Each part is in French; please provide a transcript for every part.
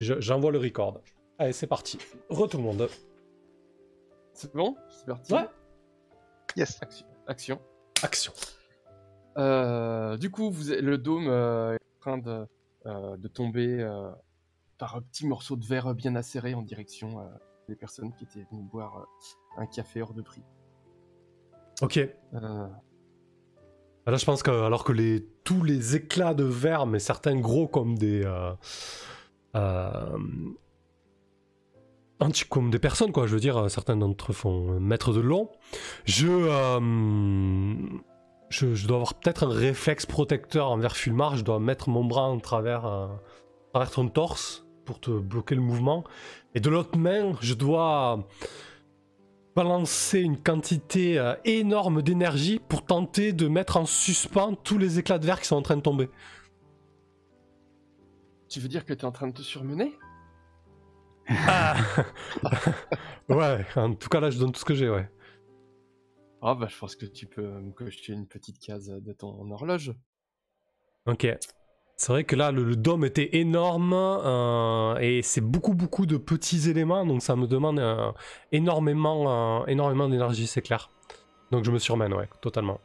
J'envoie le record. Allez, c'est parti. Re tout le monde. C'est bon? C'est parti? Ouais. Yes. Action. Action. Du coup, le dôme est en train de tomber par un petit morceau de verre bien acéré en direction des personnes qui étaient venues boire un café hors de prix. Ok. Là, je pense que alors que tous les éclats de verre, mais certains gros comme comme des personnes, quoi. Je veux dire, certains d'entre eux font 1 mètre de long. Je dois avoir peut-être un réflexe protecteur envers Fulmar. Je dois mettre mon bras en travers ton torse pour te bloquer le mouvement. Et de l'autre main, je dois balancer une quantité énorme d'énergie pour tenter de mettre en suspens tous les éclats de verre qui sont en train de tomber. Tu veux dire que tu es en train de te surmener? Ah. Ouais, en tout cas là je donne tout ce que j'ai, ouais. Ah bah je pense que tu peux me cocher une petite case de ton horloge. Ok. C'est vrai que là le dôme était énorme et c'est beaucoup de petits éléments, donc ça me demande énormément d'énergie, c'est clair. Donc je me surmène, ouais, totalement.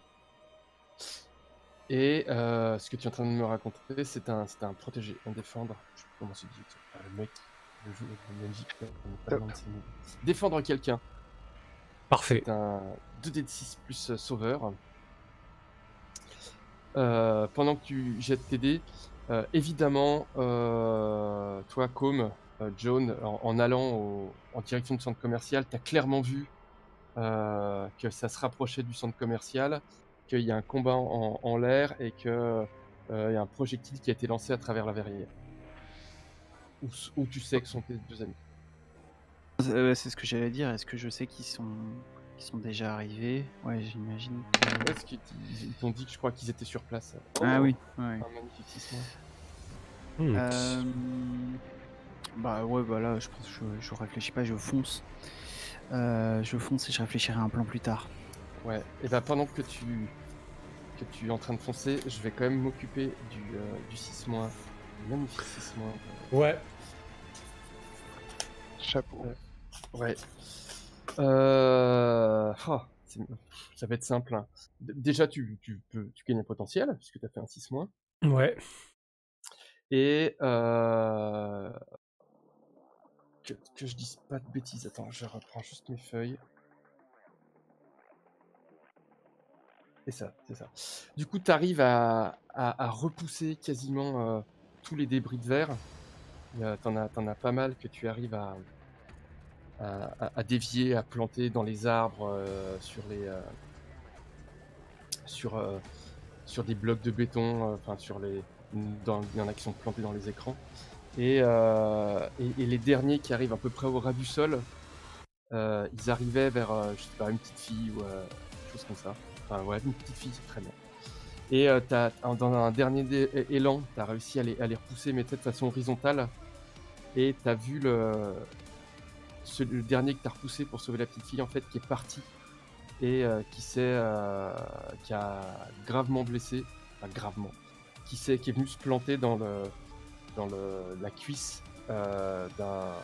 Et ce que tu es en train de me raconter, c'est un protégé, un défendre. Je sais pas comment c'est dit. Le mec, le jeu de magique, pas loin de ses mots. Défendre quelqu'un. Parfait. C'est un 2d6 plus sauveur. Pendant que tu jettes tes dés, évidemment, toi, Com, Joan, en allant en direction du centre commercial, tu as clairement vu que ça se rapprochait du centre commercial, qu'il y a un combat en l'air et qu'il y a un projectile qui a été lancé à travers la verrière. Où tu sais que sont tes deux amis. C'est ce que j'allais dire. Est-ce que je sais qu'ils sont déjà arrivés? Ouais, j'imagine. Est-ce qu'ils t'ont dit que je crois qu'ils étaient sur place? Ah oui. Ouais. Un magnifique 6 mois. Bah ouais, bah là, je pense que je réfléchis pas, je fonce. Je fonce et je réfléchirai à un plan plus tard. Ouais, et bah pendant que tu es en train de foncer, je vais quand même m'occuper du 6 mois. Magnifique 6 mois. Ouais. Chapeau. Ouais. Ça va être simple. Hein. Déjà, tu gagnes un potentiel, puisque tu as fait un 6 mois. Ouais. Et que je dise pas de bêtises. Attends, je reprends juste mes feuilles. C'est ça. Du coup, tu arrives à repousser quasiment tous les débris de verre. T'en as pas mal que tu arrives à dévier, à planter dans les arbres, sur des blocs de béton, enfin il y en a qui sont plantés dans les écrans. Et les derniers qui arrivent à peu près au ras du sol, ils arrivaient vers, je sais pas, une petite fille ou quelque chose comme ça. Enfin ouais, une petite fille, c'est très bien. Et dans un dernier élan, tu as réussi à les repousser, mais de façon horizontale. Et tu as vu le dernier que tu as repoussé pour sauver la petite fille, en fait, qui est parti. Et qui a gravement blessé, enfin gravement, qui est venu se planter dans la cuisse d'un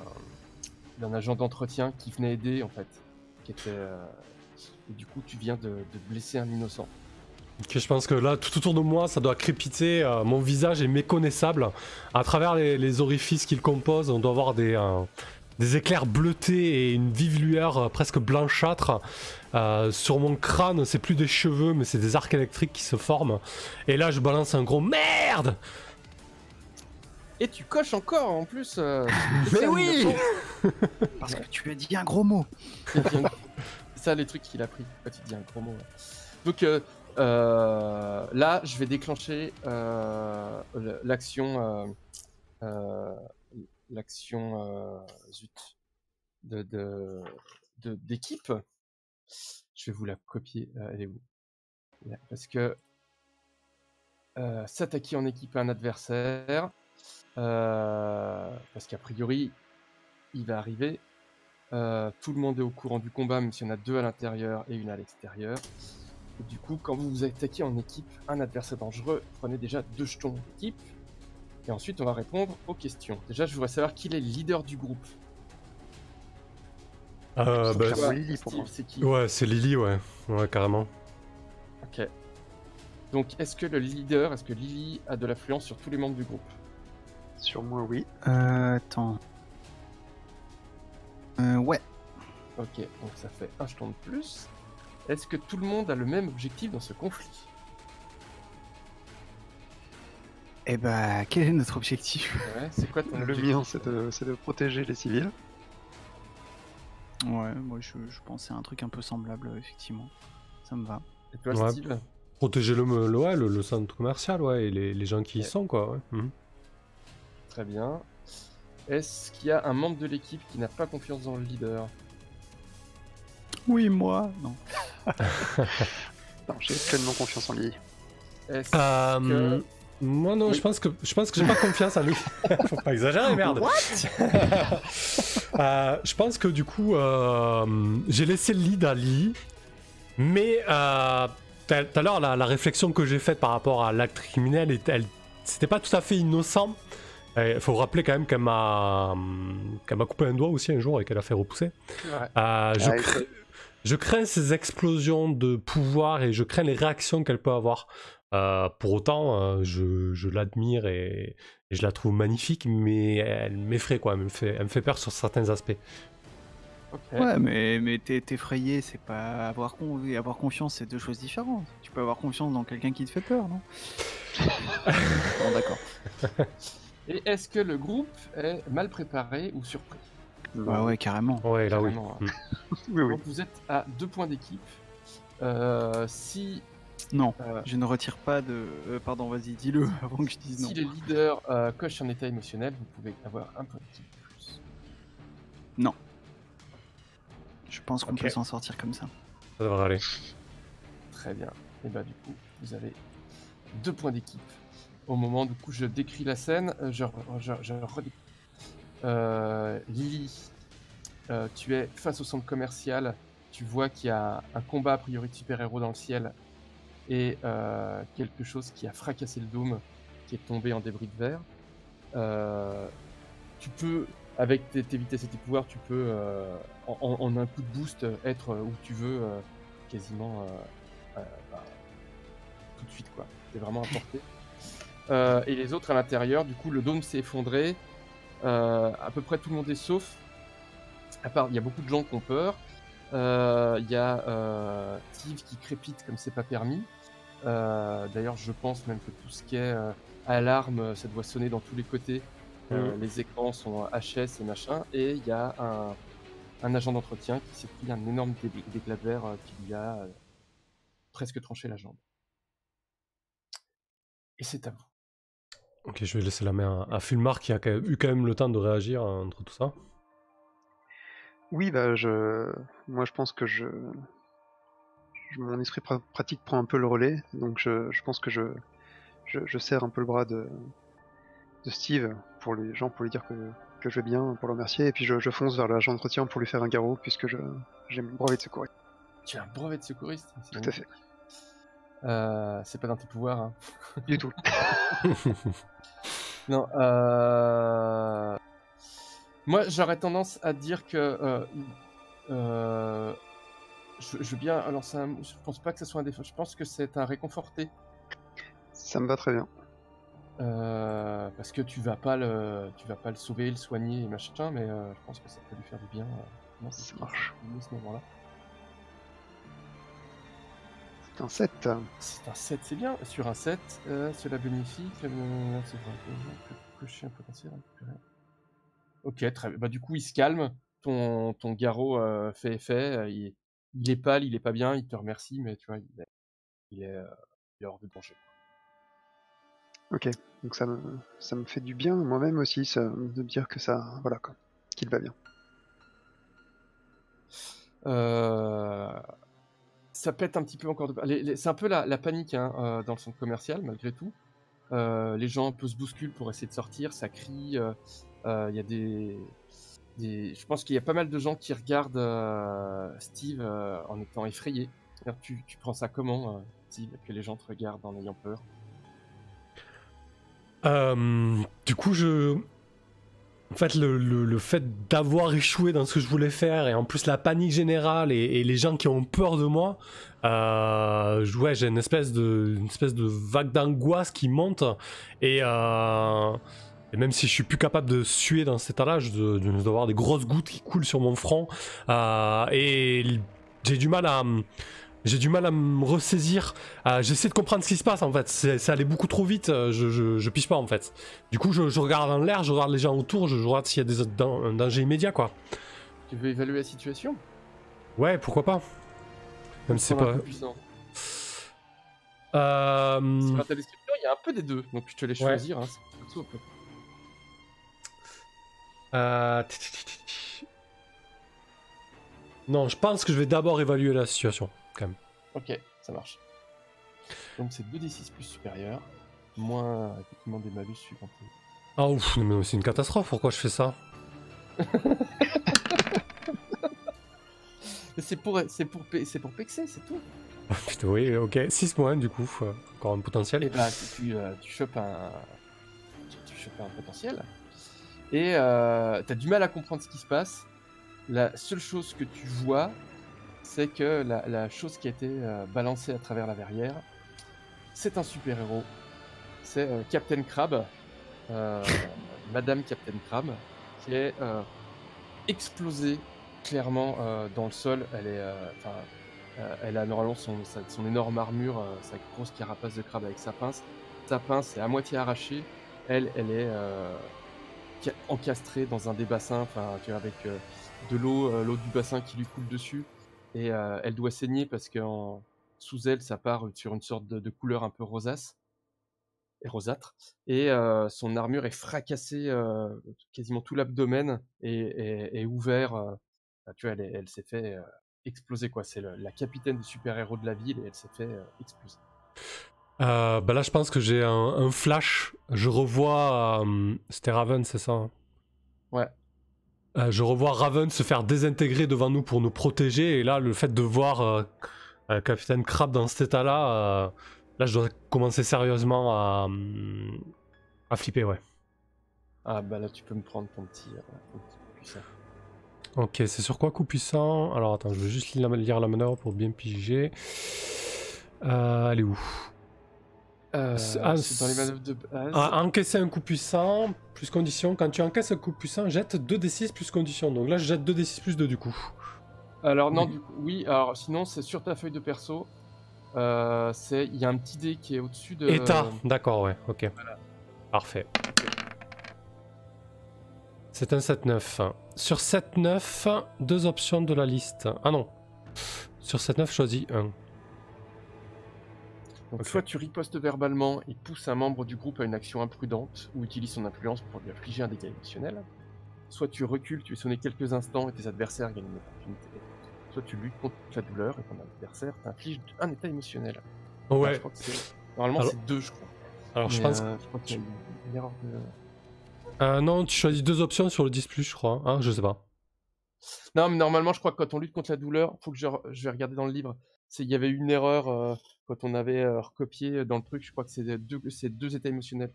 agent d'entretien qui venait aider, en fait. Et du coup, tu viens de blesser un innocent. Ok, je pense que là, tout autour de moi, ça doit crépiter. Mon visage est méconnaissable. À travers les orifices qu'il compose, on doit avoir des éclairs bleutés et une vive lueur presque blanchâtre. Sur mon crâne, c'est plus des cheveux, mais c'est des arcs électriques qui se forment. Et là, je balance un gros merde. Et tu coches encore en plus. Mais oui. Parce que tu as dit un gros mot. C'est ça les trucs qu'il a pris. Quand tu dis un gros mot. Ouais. Donc là, je vais déclencher l'action. Zut. D'équipe. Je vais vous la copier. Elle est où? Parce que s'attaquer en équipe à un adversaire. Parce qu'a priori, il va arriver. Tout le monde est au courant du combat, même s'il y en a 2 à l'intérieur et une à l'extérieur. Et du coup, quand vous vous attaquez en équipe un adversaire dangereux, prenez déjà 2 jetons d'équipe. Et ensuite, on va répondre aux questions. Déjà, je voudrais savoir qui est le leader du groupe. Bah, clairement Lily pour Steve, moi. c'est qui? ouais, c'est Lily, ouais, carrément. Ok. Donc, est-ce que Lily a de l'affluence sur tous les membres du groupe? Sur moi, oui. Attends. Ouais. Ok, donc ça fait un jeton de plus. Est-ce que tout le monde a le même objectif dans ce conflit? Et bah, quel est notre objectif? Ouais, c'est quoi ton Le objectif? mien, c'est de protéger les civils. Ouais, moi je pensais à un truc un peu semblable, effectivement. Ça me va. Et toi, Ouais. Steve? Protéger le centre commercial, ouais, et les gens qui y Ok. sont, quoi, ouais. Très bien. Est-ce qu'il y a un membre de l'équipe qui n'a pas confiance dans le leader? Oui, moi. Non. Non, j'ai pleinement confiance en Lily. Est-ce que... Moi, non, Oui. je pense que j'ai pas confiance en lui. Faut pas exagérer, merde. Je pense que du coup, j'ai laissé le lead à Lily, mais tout à l'heure, la réflexion que j'ai faite par rapport à l'acte criminel, c'était pas tout à fait innocent. Il faut rappeler quand même qu'elle m'a coupé un doigt aussi un jour et qu'elle a fait repousser. Ouais. Je crains ces explosions de pouvoir et je crains les réactions qu'elle peut avoir. Pour autant, je l'admire et je la trouve magnifique, mais elle m'effraie, quoi. Elle me fait peur sur certains aspects. Ok. Ouais, mais t'effrayer, c'est pas avoir confiance, c'est deux choses différentes. Tu peux avoir confiance dans quelqu'un qui te fait peur, non? Bon, d'accord. Et est-ce que le groupe est mal préparé ou surpris? Bah ouais, carrément. Ouais, là, oui. Carrément, hein. Oui, oui. Donc vous êtes à 2 points d'équipe. Si Non, Euh, je ne retire pas de... pardon, vas-y, dis-le avant que je dise non. Si le leader coche un état émotionnel, vous pouvez avoir un point d'équipe de plus. Non. Je pense qu'on Ok. peut s'en sortir comme ça. Ça devrait aller. Très bien. Et bah du coup, vous avez 2 points d'équipe. Au moment du coup, je décris la scène, je redécris. Lily, tu es face au centre commercial. Tu vois qu'il y a un combat a priori de super-héros dans le ciel et quelque chose qui a fracassé le dôme, qui est tombé en débris de verre. Tu peux, avec tes vitesses et tes pouvoirs, tu peux, en un coup de boost, être où tu veux, quasiment bah, tout de suite, quoi. C'est vraiment à portée. Et les autres à l'intérieur, du coup, le dôme s'est effondré. À peu près tout le monde est sauf. À part, il y a beaucoup de gens qui ont peur. Il y a Steve qui crépite comme c'est pas permis. D'ailleurs, je pense même que tout ce qui est alarme, ça doit sonner dans tous les côtés. Les écrans sont HS et machin. Et il y a un agent d'entretien qui s'est pris un énorme d'éclat de verre qui lui a presque tranché la jambe. Et c'est à vous. Ok, je vais laisser la main à Fulmar qui a eu quand même le temps de réagir entre tout ça. Oui, bah moi je pense que mon esprit pratique prend un peu le relais, donc je pense que je serre un peu le bras de Steve pour lui dire que je vais bien, pour le remercier, et puis je fonce vers l'agent d'entretien pour lui faire un garrot, puisque j'ai mon brevet de secouriste. Tu as un brevet de secouriste? Tout à fait. C'est pas dans tes pouvoirs, hein. Du tout. Non, moi j'aurais tendance à dire que je veux bien lancer un mot. Je pense pas que ce soit un défaut, je pense que c'est un réconforté. Ça me va très bien. Parce que tu vas pas le sauver, le soigner et machin, mais je pense que ça peut lui faire du bien. Ça marche. À ce moment-là. C'est un 7. C'est un 7, c'est bien. Sur un 7, cela bénéfique. C'est cocher un potentiel. Ok, très bien. Bah, du coup, il se calme. Ton garrot fait effet. Il est pâle, il est pas bien. Il te remercie, mais tu vois, il est hors de danger. Ok, donc ça me fait du bien moi-même aussi, de dire que ça, voilà quoi, qu'il va bien. Ça pète un petit peu encore. C'est un peu la panique hein, dans le centre commercial, malgré tout. Les gens un peu se bousculent pour essayer de sortir, ça crie. Il y a je pense qu'il y a pas mal de gens qui regardent Steve en étant effrayés. Tu prends ça comment, Steve, que les gens te regardent en ayant peur? Du coup, en fait, le fait d'avoir échoué dans ce que je voulais faire, et en plus la panique générale et les gens qui ont peur de moi, ouais, j'ai une espèce de vague d'angoisse qui monte, et même si je suis plus capable de suer dans cet état-là, je dois avoir des grosses gouttes qui coulent sur mon front, et j'ai du mal à me ressaisir. J'essaie de comprendre ce qui se passe en fait. C'est allé beaucoup trop vite. Je pige pas en fait. Du coup, je regarde en l'air, je regarde les gens autour, je regarde s'il y a un danger immédiat quoi. Tu veux évaluer la situation? Ouais, pourquoi pas. Même si c'est pas. Puissant. Sur Euh... la table description, il y a un peu des deux, donc je te laisse choisir. Hein, c'est tout, Non, je pense que je vais d'abord évaluer la situation quand même. Ok, ça marche. Donc c'est 2d6 plus supérieur, moins effectivement des malus suivants. Ah ouf, mais c'est une catastrophe, pourquoi je fais ça? C'est pour pexer, c'est tout. Putain, oui, ok, 6 points du coup, encore un potentiel. Et bah tu chopes un potentiel, et t'as du mal à comprendre ce qui se passe. La seule chose que tu vois, c'est que la chose qui a été balancée à travers la verrière, c'est un super-héros. C'est Captain Crab, Madame Captain Crab, qui est explosée clairement dans le sol. Elle a normalement son énorme armure, sa grosse carapace de crabe avec sa pince. Sa pince est à moitié arrachée. Elle est encastrée dans un des bassins, tu vois, avec de l'eau du bassin qui lui coule dessus. Et elle doit saigner parce que sous elle, ça part sur une sorte de couleur un peu rosâtre. Et son armure est fracassée, quasiment tout l'abdomen est ouvert. Tu vois, elle s'est fait exploser, quoi. C'est la capitaine des super-héros de la ville, et elle s'est fait exploser. Bah là, je pense que j'ai un flash. Je revois. C'était Raven, c'est ça hein? Ouais. Je revois Raven se faire désintégrer devant nous pour nous protéger. Et là, le fait de voir Capitaine Crab dans cet état-là, là, je dois commencer sérieusement à flipper, ouais. Ah bah là, tu peux me prendre ton petit coup puissant. Ok, c'est sur quoi coup puissant? Alors attends, je vais juste lire la manœuvre pour bien piger. Elle est où? C'est dans les manœuvres de base. Encaisser un coup puissant, plus condition. Quand tu encaisses un coup puissant, jette 2d6 plus condition. Donc là, je jette 2d6 plus 2 du coup. Alors non, du coup, oui. Alors sinon, c'est sur ta feuille de perso. Il y a un petit dé qui est au-dessus de... État, d'accord, ouais, ok. Voilà. Parfait. C'est un 7-9. Sur 7-9, 2 options de la liste. Ah non. Sur 7-9, choisis 1. Donc soit tu ripostes verbalement et pousses un membre du groupe à une action imprudente, ou utilise son influence pour lui infliger un dégât émotionnel. Soit tu recules, tu es sonné quelques instants et tes adversaires gagnent une opportunité. Soit tu luttes contre la douleur et ton adversaire t'inflige un état émotionnel. Ouais. Alors, je crois que normalement c'est 2, je crois. Alors je pense je crois qu'il y a une erreur de... non, tu choisis 2 options sur le 10+, je crois. Hein, je sais pas. Non, mais normalement, je crois que quand on lutte contre la douleur, faut que je vais regarder dans le livre. Il y avait une erreur quand on avait recopié dans le truc. Je crois que c'est 2 états émotionnels.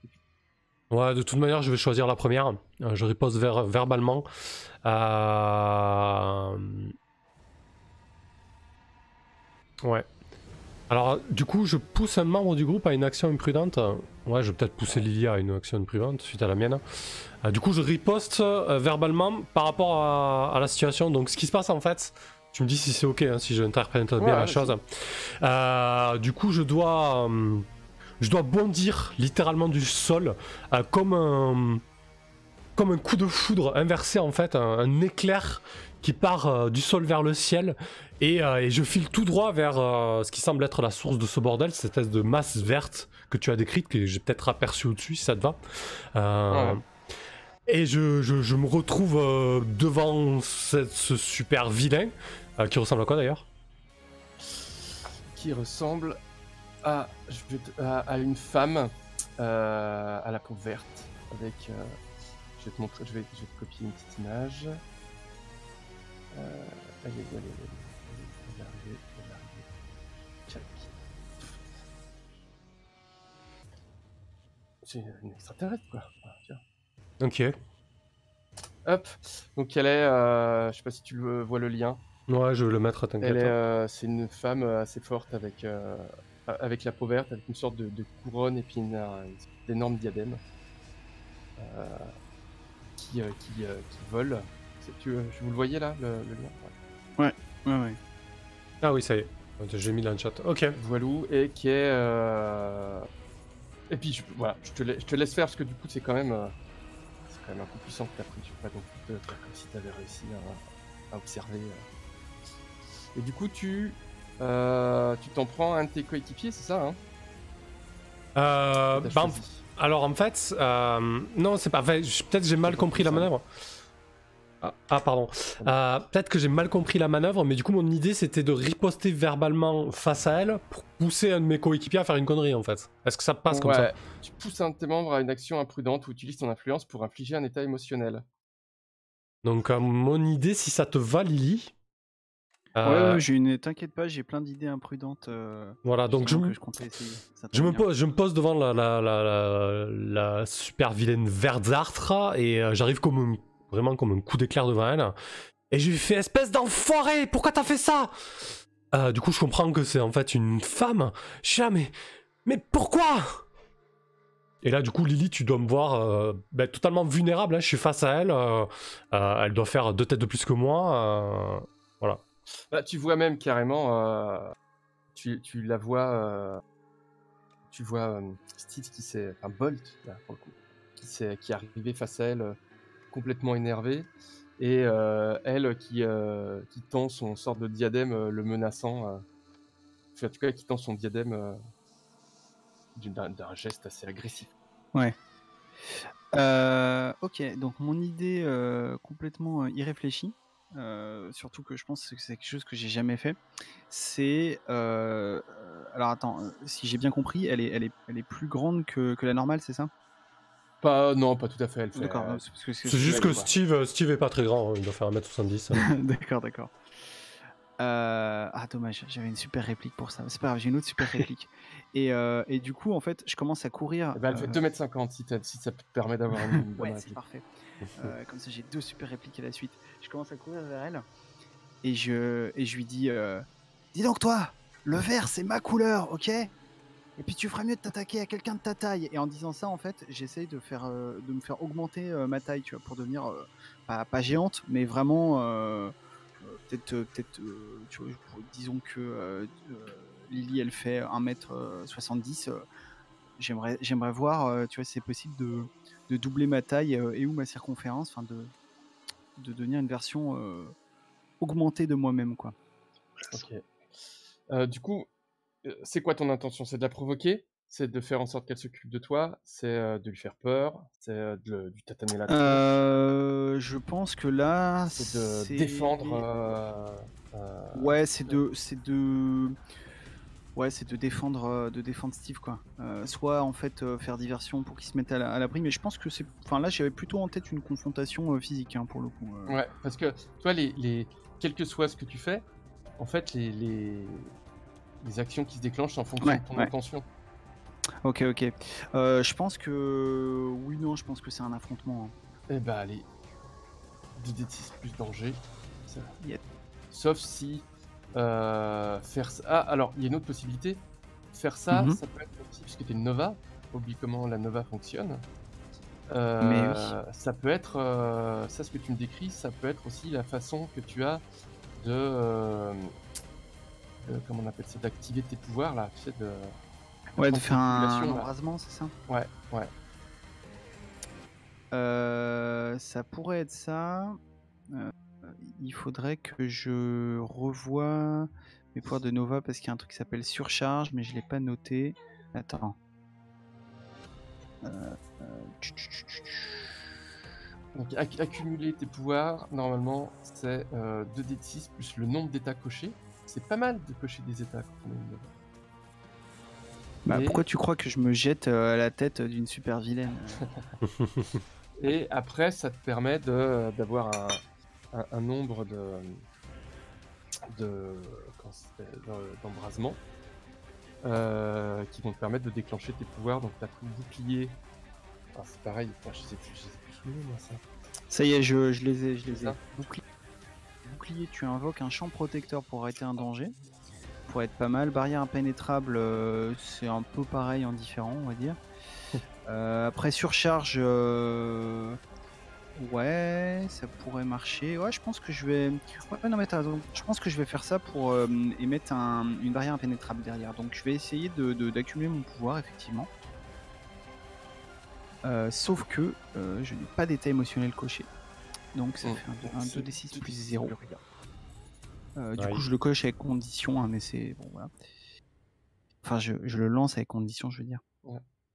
Ouais, de toute manière, je vais choisir la première. Je riposte verbalement. Ouais. Alors, du coup, je pousse un membre du groupe à une action imprudente. Ouais, je vais peut-être pousser Lilia à une action imprudente suite à la mienne. Du coup, je riposte verbalement par rapport à la situation. Donc, ce qui se passe en fait, tu me dis si c'est ok, hein, si j'interprète bien la chose. Du coup, je dois bondir littéralement du sol comme un coup de foudre inversé en fait, un éclair qui part du sol vers le ciel, et je file tout droit vers ce qui semble être la source de ce bordel, cette espèce de masse verte que tu as décrite, que j'ai peut-être aperçue au-dessus si ça te va. Ouais. Et je me retrouve devant ce super vilain, qui ressemble à quoi d'ailleurs? Qui ressemble à une femme à la peau verte, avec... je vais te montrer, je vais te copier une petite image. Elle est arrivée. c'est une extraterrestre, quoi. Voilà, tiens. Ok. Hop, donc elle est, je sais pas si tu vois le lien. Ouais, je vais le mettre, t'inquiète. C'est une femme assez forte avec la peau verte, avec une sorte de couronne et puis une énorme diadème qui vole. Vous le voyez là, le lien? Ouais. Ah oui, ça y est. J'ai mis dans le chat. Ok. Voilou, et qui est... Et puis voilà, je te laisse faire parce que du coup c'est quand même un peu puissant que t'as pris. Je vais pas non plus te faire comme si t'avais réussi à observer. Et du coup tu t'en prends un de tes coéquipiers, c'est ça, hein? Alors en fait, non, c'est pas. Enfin, peut-être j'ai mal compris la manœuvre. Ah pardon. Peut-être que j'ai mal compris la manœuvre, mais du coup mon idée c'était de riposter verbalement face à elle pour pousser un de mes coéquipiers à faire une connerie en fait. Est-ce que ça passe comme ça? Tu pousses un de tes membres à une action imprudente ou utilises ton influence pour infliger un état émotionnel. Donc mon idée, si ça te va Lily... Ouais, t'inquiète pas, j'ai plein d'idées imprudentes. Voilà, donc je comptais essayer. je me pose devant la super vilaine verdâtre et j'arrive vraiment comme un coup d'éclair devant elle. Et je lui fais espèce d'enfoiré, pourquoi t'as fait ça? Du coup je comprends que c'est en fait une femme. Je suis là, mais pourquoi? Et là du coup Lily, tu dois me voir totalement vulnérable, hein. Je suis face à elle, elle doit faire 2 têtes de plus que moi. Voilà. Bah, tu vois même carrément, tu la vois, tu vois Steve qui s'est, enfin Bolt là pour le coup, qui est arrivé face à elle complètement énervé, et elle qui tend son sorte de diadème le menaçant, enfin, en tout cas qui tend son diadème d'un geste assez agressif. Ouais. Ok, donc mon idée complètement irréfléchie, surtout que je pense que c'est quelque chose que j'ai jamais fait, c'est... alors attends, si j'ai bien compris, elle est plus grande que la normale, c'est ça? Non, pas tout à fait, elle fait... D'accord, c'est juste que Steve est pas très grand, hein, il doit faire 1m70. D'accord. Dommage, j'avais une super réplique pour ça. C'est pas grave, j'ai une autre super réplique. Et du coup, en fait, je commence à courir. Elle fait 2m50 si ça te permet d'avoir une bonne ouais, réplique. c'est parfait. Comme ça, j'ai 2 super répliques à la suite. Je commence à courir vers elle et je lui dis dis donc, toi, le vert, c'est ma couleur, ok? Et puis tu ferais mieux de t'attaquer à quelqu'un de ta taille. Et en disant ça, en fait, j'essaye de me faire augmenter ma taille, tu vois, pour devenir pas géante, mais vraiment peut-être tu vois, disons que Lily elle fait 1m70. J'aimerais voir, tu vois, si c'est possible de doubler ma taille et ou ma circonférence, enfin de devenir une version augmentée de moi-même, quoi. Ok. Du coup, c'est quoi ton intention? C'est de la provoquer? C'est de faire en sorte qu'elle s'occupe de toi? C'est de lui faire peur? C'est de lui tataner la tronche? Je pense que là, c'est de défendre. Ouais, c'est de défendre Steve, quoi. Soit en fait faire diversion pour qu'il se mette à l'abri, mais je pense que c'est... Enfin là, j'avais plutôt en tête une confrontation physique, hein, pour le coup. Ouais, parce que toi, quel que soit ce que tu fais, en fait, les actions qui se déclenchent en fonction de ton intention. Ok. Je pense que... Oui, non, je pense que c'est un affrontement. Hein. Eh bah allez. 2d6 plus danger. Yep. Sauf si... faire ça... Ah, alors, il y a une autre possibilité. Faire ça, ça peut être aussi, puisque t'es une Nova. Oublie comment la Nova fonctionne. Mais oui. Ça peut être... ça, ce que tu me décris, ça peut être aussi la façon que tu as de comment on appelle ça, d'activer tes pouvoirs, là, tu sais, de faire un embrasement, c'est ça? Ouais. Ça pourrait être ça. Il faudrait que je revoie mes pouvoirs de Nova parce qu'il y a un truc qui s'appelle surcharge, mais je l'ai pas noté. Attends. Donc accumuler tes pouvoirs, normalement, c'est 2d6 plus le nombre d'états cochés. C'est pas mal de cocher des états quand on a une Nova. Pourquoi tu crois que je me jette à la tête d'une super vilaine? Et après, ça te permet d'avoir un nombre d'embrasements qui vont te permettre de déclencher tes pouvoirs. Donc, tu as tout le bouclier Ah, c'est pareil, putain, je les ai plus sous le nez, moi, ça. Ça y est, je les ai. Ça. Bouclier, tu invoques un champ protecteur pour arrêter un danger. Pour être pas mal. Barrière impénétrable, c'est un peu pareil en différent, on va dire. Après surcharge, ouais, ça pourrait marcher. Ouais, je pense que je vais. Ouais, non mais t'as raison. Je pense que je vais faire ça pour émettre une barrière impénétrable derrière. Donc je vais essayer d'accumuler mon pouvoir effectivement. Sauf que je n'ai pas d'état émotionnel coché. Donc ça fait un 2d6 plus 0. Du coup je le coche avec condition, hein, mais c'est... Bon voilà. Enfin je le lance avec condition, je veux dire.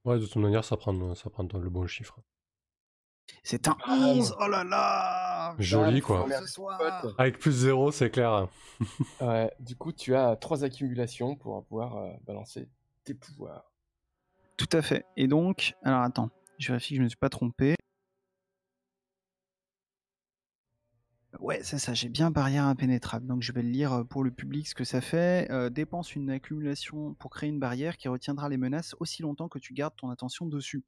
Ouais, de toute manière, ça prend le bon chiffre. C'est un 11. Oh là là. Joli, quoi. Ce soir. Avec plus 0, c'est clair. Ouais, du coup, tu as 3 accumulations pour pouvoir balancer tes pouvoirs. Tout à fait. Et donc, alors attends, je vérifie que je ne me suis pas trompé. Ouais, c'est ça, j'ai bien barrière impénétrable. Donc je vais le lire pour le public ce que ça fait. Dépense une accumulation pour créer une barrière qui retiendra les menaces aussi longtemps que tu gardes ton attention dessus.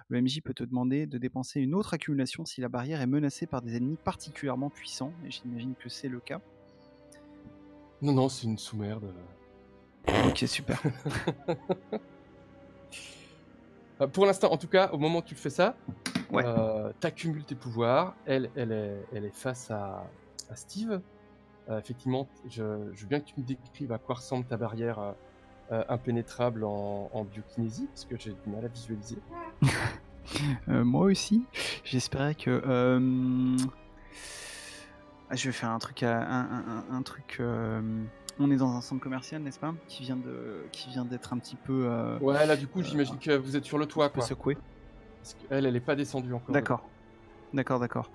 Le MJ peut te demander de dépenser une autre accumulation si la barrière est menacée par des ennemis particulièrement puissants. Et j'imagine que c'est le cas. Non, c'est une sous-merde. Ok, super. Pour l'instant, en tout cas, au moment où tu fais ça, Ouais. t'accumules tes pouvoirs. Elle est face à Steve. Effectivement, je veux bien que tu me décrives à quoi ressemble ta barrière impénétrable en biokinésie, parce que j'ai du mal à visualiser. Moi aussi. J'espérais que... je vais faire un truc... un truc on est dans un centre commercial, n'est-ce pas, qui vient d'être un petit peu... Ouais, là, du coup, j'imagine que vous êtes sur le toit, quoi. secoué. Parce qu'elle est pas descendue encore. D'accord.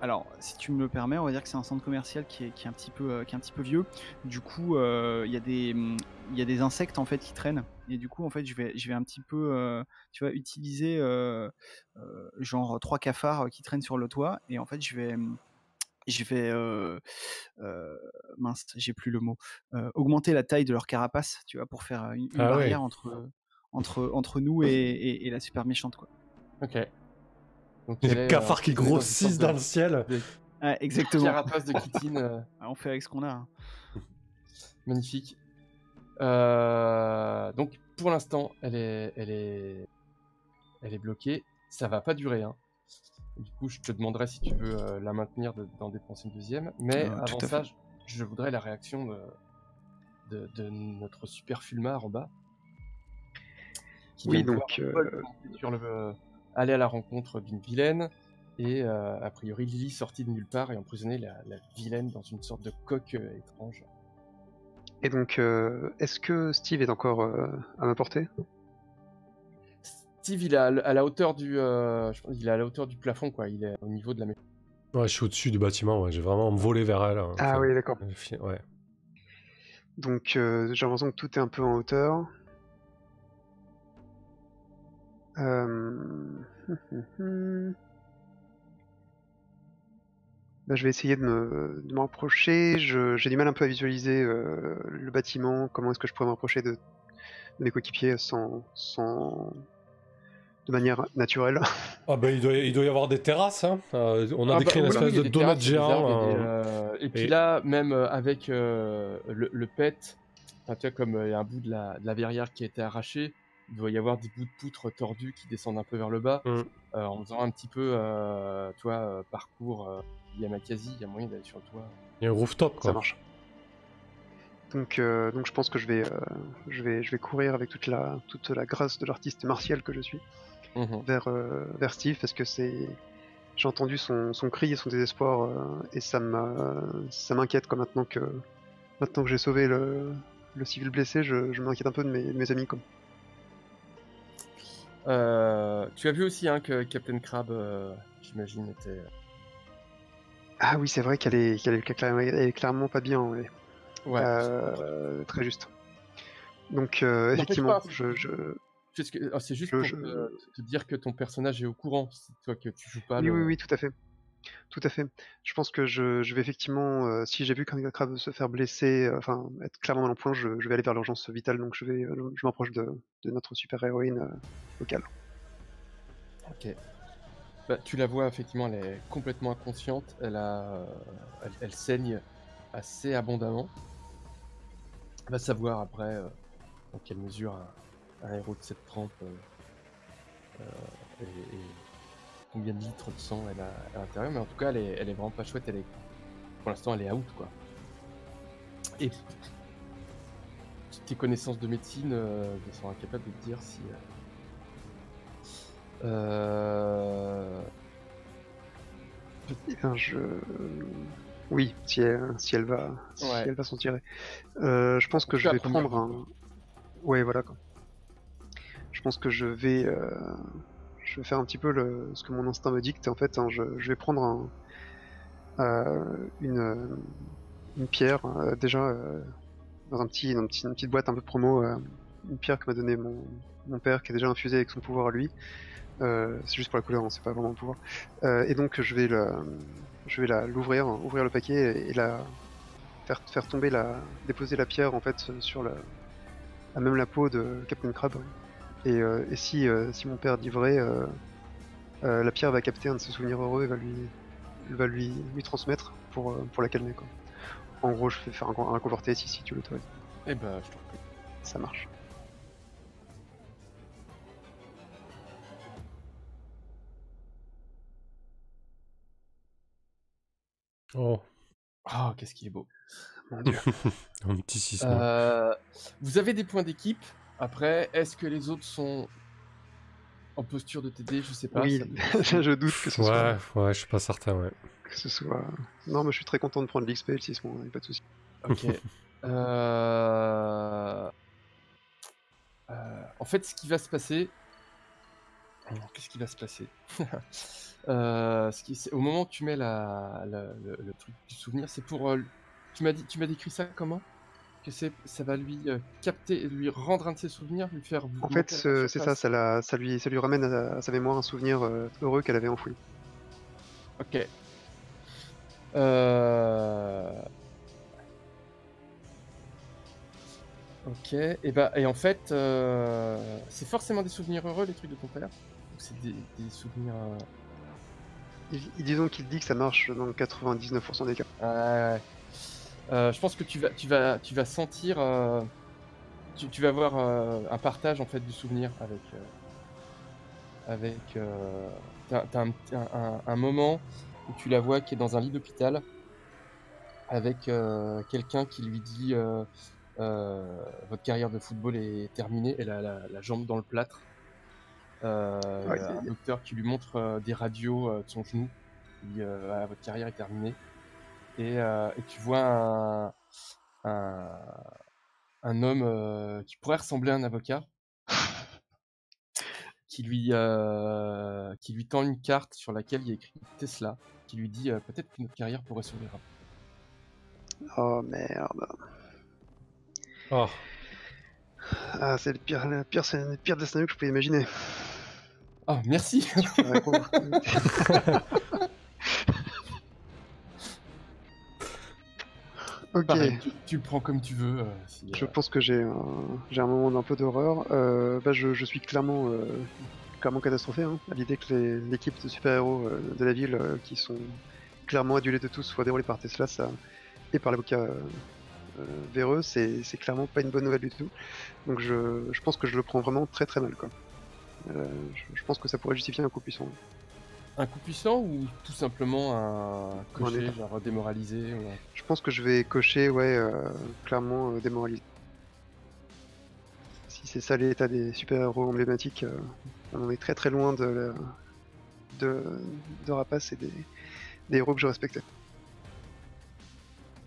Alors, si tu me le permets, on va dire que c'est un centre commercial qui est un petit peu vieux. Du coup, il y a des insectes en fait qui traînent. Et du coup, en fait, je vais un petit peu, tu vois, utiliser genre 3 cafards qui traînent sur le toit. Et en fait, je vais mince, j'ai plus le mot. Augmenter la taille de leur carapace, tu vois, pour faire une barrière entre nous et la super méchante, quoi. Ok. Donc, Les cafards qui grossissent dans le ciel. Ouais, exactement. Carapace de Kitine. On fait avec ce qu'on a. Hein. Magnifique. Donc, pour l'instant, elle est bloquée. Ça va pas durer. Hein. Du coup, je te demanderai si tu veux la maintenir d'en dépenser une deuxième. Mais avant ça, je voudrais la réaction de notre super Fulmar en bas. Oui, donc... aller à la rencontre d'une vilaine. Et a priori, Lily sortie de nulle part et emprisonner la vilaine dans une sorte de coque étrange. Et donc, est-ce que Steve est encore à ma portée ? Steve, il est à la hauteur du, il est à la hauteur du plafond, quoi. Il est au niveau de la maison. Ouais, je suis au-dessus du bâtiment. Ouais. J'ai vraiment volé vers elle. Hein. Ah oui, d'accord. Ouais. Donc, j'ai l'impression que tout est un peu en hauteur. Bah, je vais essayer de me rapprocher. J'ai du mal un peu à visualiser le bâtiment. Comment est-ce que je pourrais me rapprocher de mes coéquipiers de manière naturelle. Ah bah il doit y avoir des terrasses. Hein. On a décrit une espèce de donut géant. Et puis là, même avec le pet, tu vois, comme il y a un bout de la verrière qui a été arraché, il doit y avoir des bouts de poutre tordus qui descendent un peu vers le bas. En faisant un petit peu, parcours Yamakasi, il y a moyen d'aller sur le toit. Il y a un rooftop, quoi. Ça marche. Donc je pense que je vais courir avec toute la grâce de l'artiste martial que je suis vers Steve, parce que j'ai entendu son cri et son désespoir et ça m'inquiète, quoi. Maintenant que j'ai sauvé le civil blessé, je m'inquiète un peu de mes amis, quoi. Tu as vu aussi que Captain Crab, j'imagine, était... Ah oui, c'est vrai qu'elle est clairement pas bien. Ouais. Très juste. Donc effectivement, c'est juste pour te dire que ton personnage est au courant, c'est toi que tu joues pas. Oui, tout à fait. Tout à fait. Je pense que je vais effectivement, si j'ai vu qu'un crabe se faire blesser, enfin être clairement dans le point, je vais aller vers l'urgence vitale, donc je m'approche de notre super héroïne locale. Ok. Bah, tu la vois, effectivement, elle est complètement inconsciente. Elle saigne assez abondamment. Va savoir après dans quelle mesure un héros de cette trempe et combien de litres de sang elle a à l'intérieur, mais en tout cas elle est vraiment pas chouette, pour l'instant elle est out quoi. Et tes connaissances de médecine sont incapables de te dire si Eh bien, oui, si elle va s'en tirer. Je pense que je vais prendre un. Ouais, voilà quoi. Je pense que je vais faire un petit peu ce que mon instinct me dicte. En fait, hein, je vais prendre une pierre déjà dans une petite boîte un peu promo, une pierre que m'a donné mon père qui est déjà infusée avec son pouvoir à lui. C'est juste pour la couleur, hein, c'est pas vraiment un pouvoir. Et donc je vais l'ouvrir, ouvrir le paquet et faire tomber déposer la pierre en fait sur même la peau de Captain Crab. Et si mon père dit vrai, la pierre va capter un de ses souvenirs heureux et va lui transmettre pour la calmer quoi. En gros, je vais faire un converté si tu l'autorises. Eh ben, je t'en prie. Ça marche. Oh. Oh, qu'est-ce qu'il est beau. Mon dieu. Un petit sisme. Vous avez des points d'équipe. Après, est-ce que les autres sont en posture de t'aider? Je sais pas. Oui, je doute que ce soit. Ouais, je suis pas certain, ouais. Que ce soit. Non, mais je suis très content de prendre l'XP et le sisme, hein, pas de soucis. Ok. En fait, ce qui va se passer. Qu'est-ce qui va se passer au moment où tu mets le truc du souvenir, c'est pour. Tu m'as décrit ça comment? Que ça va lui capter, lui rendre un de ses souvenirs, lui faire. En fait, c'est ça lui ramène à sa mémoire un souvenir heureux qu'elle avait enfoui. Ok. Ok. Et en fait, c'est forcément des souvenirs heureux les trucs de ton père? Ou c'est des souvenirs. Disons qu'il dit que ça marche dans 99% des cas. Ouais. Je pense que tu vas sentir. Tu vas avoir un partage en fait du souvenir avec. T'as un moment où tu la vois qui est dans un lit d'hôpital avec quelqu'un qui lui dit votre carrière de football est terminée. Elle a la jambe dans le plâtre. Un docteur qui lui montre des radios de son genou. Il dit votre carrière est terminée. Et tu vois un homme qui pourrait ressembler à un avocat qui lui tend une carte sur laquelle il y a écrit Tesla, qui lui dit peut-être que notre carrière pourrait s'ouvrir. Oh merde. Oh. Ah, c'est le pire des scénarios que je pouvais imaginer. Oh, merci. Ok. Pareil, tu le prends comme tu veux. Je pense que j'ai un moment d'un peu d'horreur. Je suis clairement catastrophé hein, à l'idée que l'équipe de super-héros de la ville, qui sont clairement adulés de tous, soient déroulés par Tesla et par l'avocat véreux, c'est clairement pas une bonne nouvelle du tout. Donc je pense que je le prends vraiment très très mal quoi. Je pense que ça pourrait justifier un coup puissant. Un coup puissant ou tout simplement un cocher, genre démoralisé ou... Je pense que je vais cocher, clairement démoralisé. Si c'est ça l'état des super-héros emblématiques, on est très très loin de Rapace et des héros que je respectais.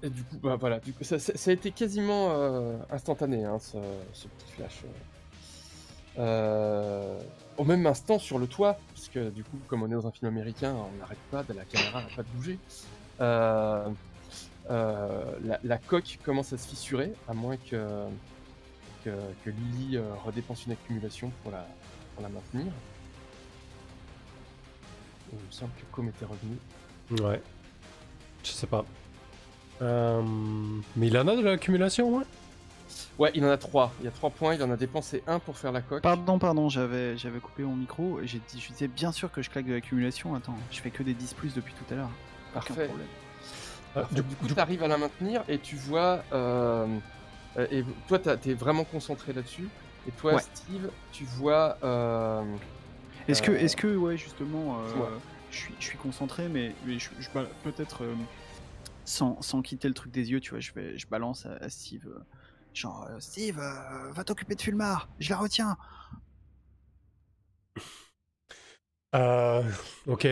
Et du coup, bah voilà, ça a été quasiment instantané, hein, ce petit flash. Au même instant sur le toit, parce que du coup, comme on est dans un film américain, on n'arrête pas, la caméra n'arrête pas de bouger. La coque commence à se fissurer, à moins que Lily redépense une accumulation pour la maintenir. Il me semble que Com était revenu. Ouais. Je sais pas. Mais il en a de l'accumulation, ouais. Ouais, il en a 3. Il y a 3 points, il en a dépensé 1 pour faire la coque. Pardon, j'avais coupé mon micro. Je disais bien sûr que je claque de l'accumulation. Attends, je fais que des 10 plus depuis tout à l'heure. Aucun Parfait. problème. Du coup, tu arrives à la maintenir et tu vois. Et toi, t'es vraiment concentré là-dessus. Et toi, Ouais. Steve, tu vois. Est-ce que, ouais, justement, je suis concentré, mais peut-être sans quitter le truc des yeux, tu vois, je balance à Steve. Steve, va t'occuper de Fulmar, je la retiens. Ok.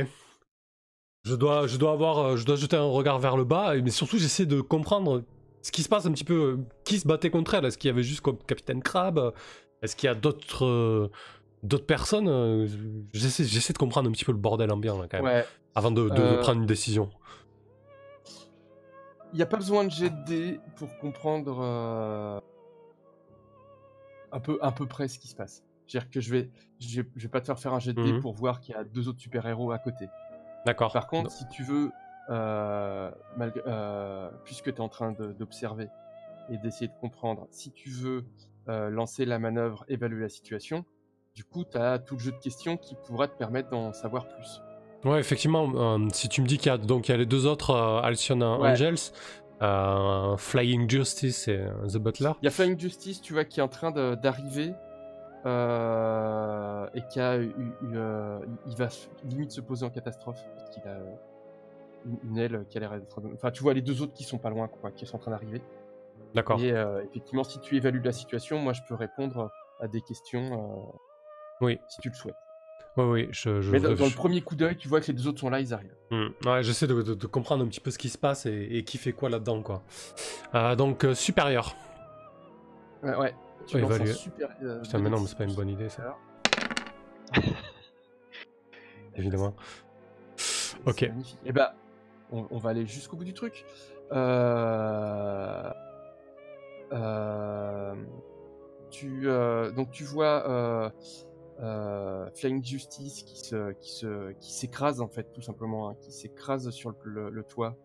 Je dois jeter un regard vers le bas, mais surtout j'essaie de comprendre ce qui se passe un petit peu. Qui se battait contre elle? Est-ce qu'il y avait juste comme Capitaine Crab? Est-ce qu'il y a d'autres personnes? J'essaie de comprendre un petit peu le bordel ambiant là, quand même, Ouais. avant de prendre une décision. Il n'y a pas besoin de jet de dés pour comprendre à peu près ce qui se passe. C'est-à-dire que je vais pas te faire un jet de dés Mhm. pour voir qu'il y a 2 autres super-héros à côté. D'accord. Par contre, si tu veux, puisque tu es en train d'observer et d'essayer de comprendre, si tu veux lancer la manœuvre, évaluer la situation, du coup, tu as tout le jeu de questions qui pourra te permettre d'en savoir plus. Ouais, effectivement, si tu me dis qu'il y a les 2 autres Halcyon Ouais. Angels, Flying Justice et The Butler. Il y a Flying Justice, tu vois, qui est en train d'arriver et qui a il va limite se poser en catastrophe parce qu'il a une aile qui a l'air d'être... Enfin, tu vois les 2 autres qui sont pas loin, quoi, qui sont en train d'arriver. D'accord. Et effectivement, si tu évalues la situation, moi je peux répondre à des questions Oui. si tu le souhaites. Oui, Mais dans le premier coup d'œil, tu vois que les 2 autres sont là, ils arrivent. Ouais, j'essaie de comprendre un petit peu ce qui se passe et qui fait quoi là-dedans, quoi. Donc, supérieur. Ouais. Tu Ouais, lances un évaluer. super... Putain, mais non, mais c'est pas une bonne idée, ça. Alors, Évidemment. c'est Ok. magnifique. Et bah, on va aller jusqu'au bout du truc. Donc tu vois Flying Justice qui s'écrase en fait tout simplement, hein, qui s'écrase sur le toit.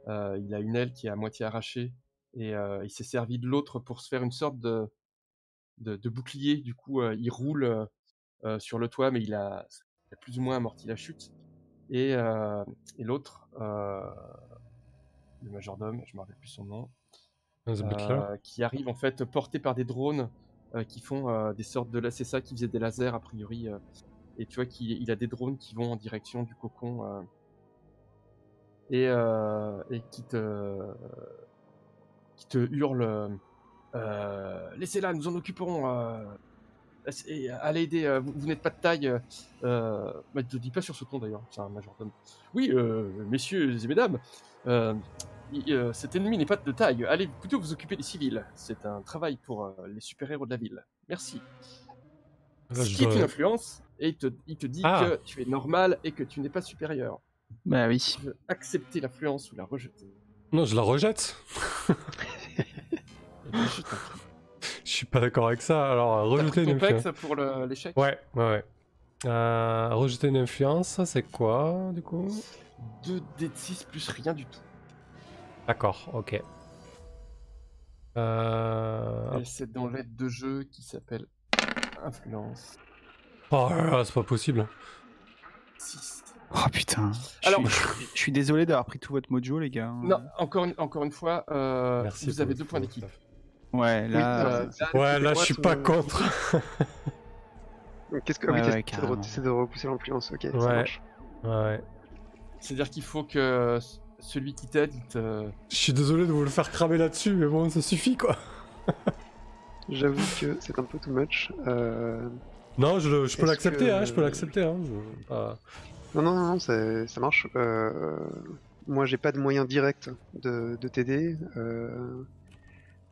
Il a une aile qui est à moitié arrachée et il s'est servi de l'autre pour se faire une sorte de bouclier. Du coup, il roule sur le toit, mais il a plus ou moins amorti la chute. Et l'autre, le majordome, je me rappelle plus son nom, The Butler. qui arrive en fait porté par des drones qui font des sortes de... C'est ça qui faisait des lasers a priori. Et tu vois qu'il a des drones qui vont en direction du cocon et qui te hurlent laissez-la, nous en occuperons. Allez aider, vous n'êtes pas de taille. Je te dis pas sur ce ton d'ailleurs, c'est un majordome. Oui, messieurs et mesdames, cet ennemi n'est pas de taille. Allez plutôt vous occuper des civils. C'est un travail pour les super-héros de la ville. Merci. Là, Ce qui est une influence, et il te dit Ah. que tu es normal et que tu n'es pas supérieur. Bah oui. Tu veux accepter l'influence ou la rejeter. Non, je la rejette. Eh bien, je t'en prie. Je suis pas d'accord avec ça. Alors, T'as rejeter pris une ton influence. pex pour l'échec. Ouais. Rejeter une influence, ça c'est quoi, du coup? 2 d de 6 plus rien du tout. D'accord, ok. Et c'est dans l'aide de jeu qui s'appelle influence. Oh là là, c'est pas possible. 6. Oh putain. Alors- Je suis désolé d'avoir pris tout votre mojo, les gars. Non, encore une fois, Merci vous avez pour- 2 points d'équipe. Ouais, là. Ouais, là, je suis pas contre. contre. Qu'est-ce que. Ouais, oui, ouais, t'essaies carrément. de repousser l'influence, ok, ça Ouais. marche. Ouais. C'est-à-dire qu'il faut que celui qui t'aide, il te... Je suis désolé de vous le faire cramer là-dessus, mais bon, ça suffit, quoi. J'avoue que c'est un peu too much. Non, je peux Est-ce l'accepter, que- hein, je peux l'accepter, hein. Non, ça marche. Moi, j'ai pas de moyen direct de t'aider.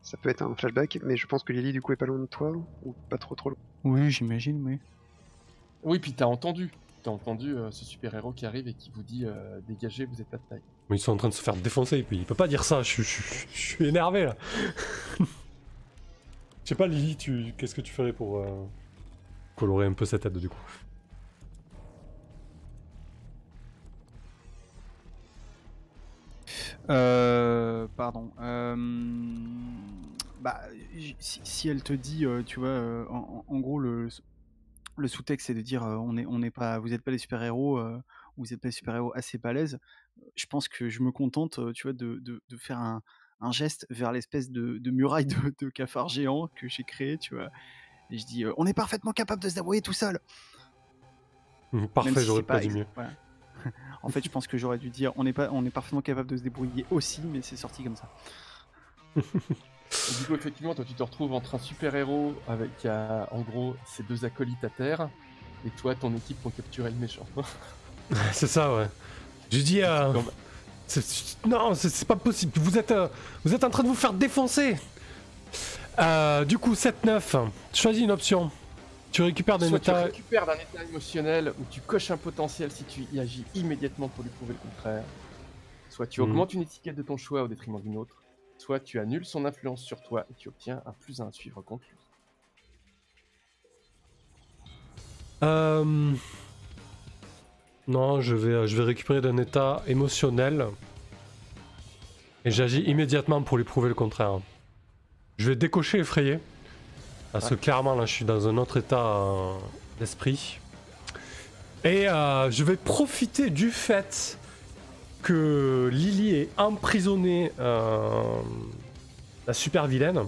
Ça peut être un flashback, mais je pense que Lily, du coup, est pas loin de toi, ou pas trop loin. Oui, j'imagine, oui. Oui, puis t'as entendu ce super-héros qui arrive et qui vous dit dégagez, vous êtes pas de taille. Mais ils sont en train de se faire défoncer, puis il peut pas dire ça, je suis énervé, là. Je sais pas, Lily, qu'est-ce que tu ferais pour colorer un peu cette tête, du coup? Pardon. Bah, si elle te dit, tu vois, en gros, le sous-texte, c'est de dire, on n'est pas, vous n'êtes pas les super-héros, vous n'êtes pas les super-héros assez balèzes. Je pense que je me contente, tu vois, de faire un geste vers l'espèce de muraille de cafards géants que j'ai créé, tu vois. Et je dis, on est parfaitement capable de se débrouiller tout seul. Parfait, Même si j'aurais c'est pas pas dit mieux. voilà. En fait, je pense que j'aurais dû dire, on est parfaitement capable de se débrouiller aussi, mais c'est sorti comme ça. Et du coup, effectivement, toi, tu te retrouves entre un super-héros avec, en gros, ses 2 acolytes à terre, et toi, ton équipe pour capturer le méchant. C'est ça, ouais. Je dis, Comme- non, c'est pas possible. Vous êtes en train de vous faire défoncer. Du coup, 7-9. Choisis une option. Tu récupères des Soit tu états. récupères d'un état émotionnel, ou tu coches un potentiel si tu y agis immédiatement pour lui prouver le contraire. Soit tu augmentes une étiquette de ton choix au détriment d'une autre. Soit tu annules son influence sur toi et tu obtiens un +1 à suivre contre lui. Non, je vais récupérer d'un état émotionnel. Et j'agis immédiatement pour lui prouver le contraire. Je vais décocher effrayé. Parce que clairement, là, je suis dans un autre état d'esprit. Et je vais profiter du fait que Lily est emprisonnée, la super vilaine.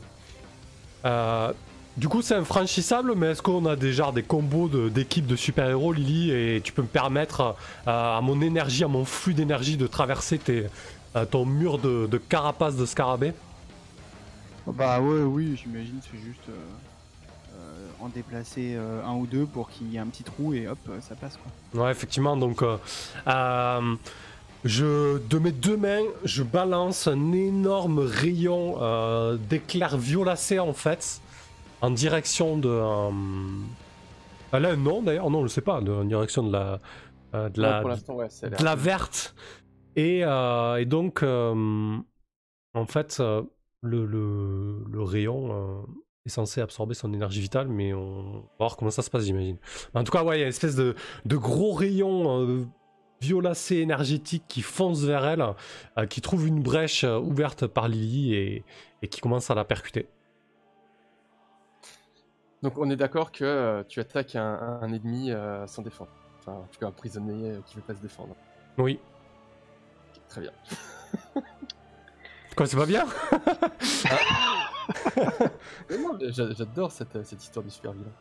Du coup, c'est infranchissable, mais est-ce qu'on a déjà des combos d'équipes de super-héros, Lily, et tu peux me permettre à mon énergie, à mon flux d'énergie de traverser ton mur de carapace de scarabée? Bah ouais, oui, j'imagine, c'est juste en déplacer un ou deux pour qu'il y ait un petit trou et hop, ça passe quoi. Ouais, effectivement, donc de mes 2 mains, je balance un énorme rayon d'éclairs violacés en fait, en direction de... Elle a un nom d'ailleurs, non, je sais pas, en direction de la... Ouais, pour l'instant, ouais, c'est de la verte. Et donc, en fait, le rayon est censé absorber son énergie vitale, mais on va voir comment ça se passe, j'imagine. En tout cas, ouais, il y a une espèce de gros rayon violacé énergétique qui fonce vers elle, qui trouve une brèche ouverte par Lily et qui commence à la percuter. Donc on est d'accord que tu attaques un ennemi sans défendre. Enfin, en tout cas un prisonnier qui veut pas se défendre. Oui. Ok, très bien. Quoi, c'est pas bien? Mais non, j'adore cette histoire du super vilain.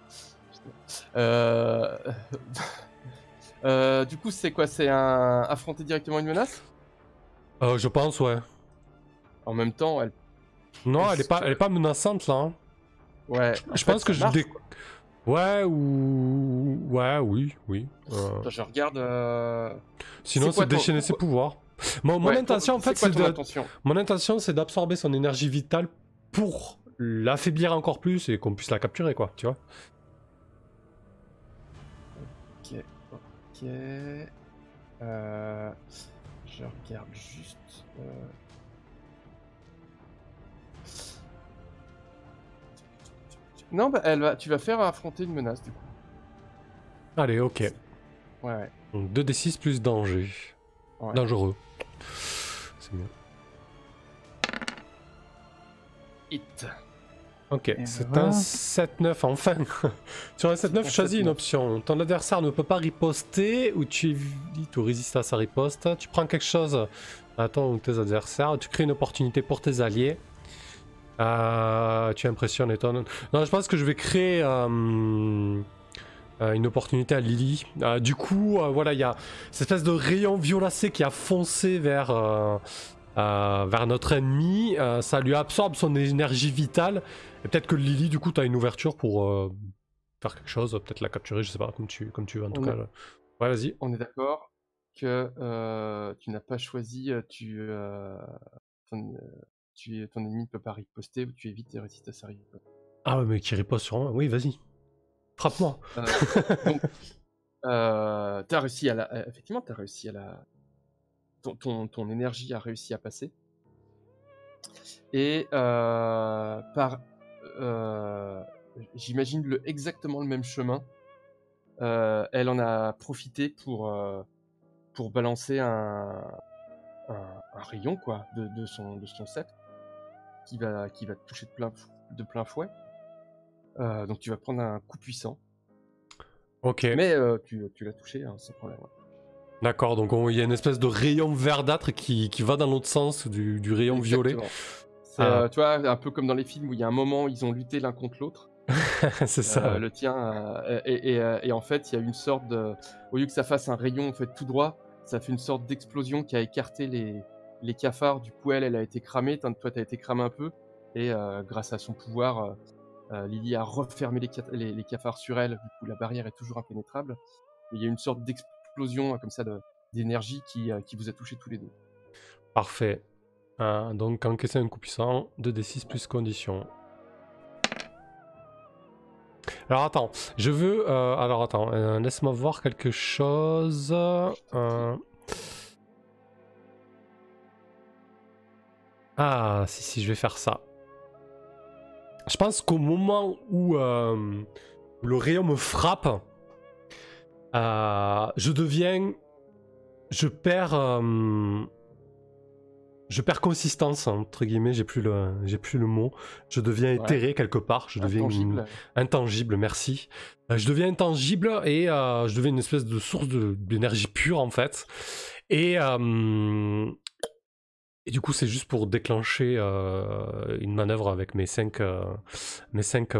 Du coup, c'est quoi? C'est affronter directement une menace? Je pense, ouais. En même temps, elle... Non, elle est pas menaçante, là. Hein. Ouais, Je pense que marche, Ouais, ou... Ouais, oui. Attends, je regarde... Sinon, c'est déchaîner ses pouvoirs. Mon intention, en fait, mon intention, c'est d'absorber son énergie vitale pour l'affaiblir encore plus et qu'on puisse la capturer, quoi, tu vois. Ok. Je regarde juste... Non, bah, tu vas faire affronter une menace, du coup. Allez, ok. Ouais. Donc 2d6 plus danger. Ouais. Dangereux. C'est mieux. Hit. Ok, Et c'est voilà. un 7-9, enfin. Sur un 7-9, choisis une option. Ton adversaire ne peut pas riposter ou tu évites ou résistes à sa riposte. Tu prends quelque chose à toi ou tes adversaires. Tu crées une opportunité pour tes alliés. Tu impressionnes et ton... Non, je pense que je vais créer une opportunité à Lily. Du coup, voilà, il y a cette espèce de rayon violacé qui a foncé vers notre ennemi. Ça lui absorbe son énergie vitale. Et peut-être que Lily, du coup, tu as une ouverture pour faire quelque chose, peut-être la capturer, je sais pas, comme tu veux en tout cas. Ouais, vas-y. On est d'accord que tu n'as pas choisi, ton ennemi ne peut pas riposter ou tu évites et résistes à sa riposte. Ah ouais, mais qui riposte sur moi. Oui, vas-y. Frappe-moi. Donc, t'as réussi effectivement, t'as réussi à la... Ton énergie a réussi à passer. Et j'imagine exactement le même chemin. Elle en a profité pour balancer un rayon quoi, de son sceptre qui va te toucher de plein fouet. Donc tu vas prendre un coup puissant. Ok. Mais tu l'as touché hein, sans problème. D'accord, donc il y a une espèce de rayon verdâtre qui va dans l'autre sens du rayon violet. C'est, tu vois, un peu comme dans les films où il y a un moment où ils ont lutté l'un contre l'autre. C'est ça. Le tien, et en fait, il y a une sorte de... Au lieu que ça fasse un rayon en fait, tout droit, ça fait une sorte d'explosion qui a écarté les cafards. Du coup, elle a été cramée, toi, tu as été cramé un peu. Et grâce à son pouvoir, Lily a refermé les cafards sur elle. Du coup, la barrière est toujours impénétrable. Et il y a une sorte d'explosion comme ça d'énergie qui vous a touché tous les deux. Parfait. Donc, encaisser un coup puissant, 2d6 plus condition. Alors attends, je veux... alors attends, laisse-moi voir quelque chose. Ah, si, je vais faire ça. Je pense qu'au moment où le rayon me frappe, je perds consistance, entre guillemets, j'ai plus le mot. Je deviens éthéré quelque part, je deviens intangible, merci. Je deviens intangible et je deviens une espèce de source d'énergie pure en fait. Et du coup, c'est juste pour déclencher une manœuvre avec mes 5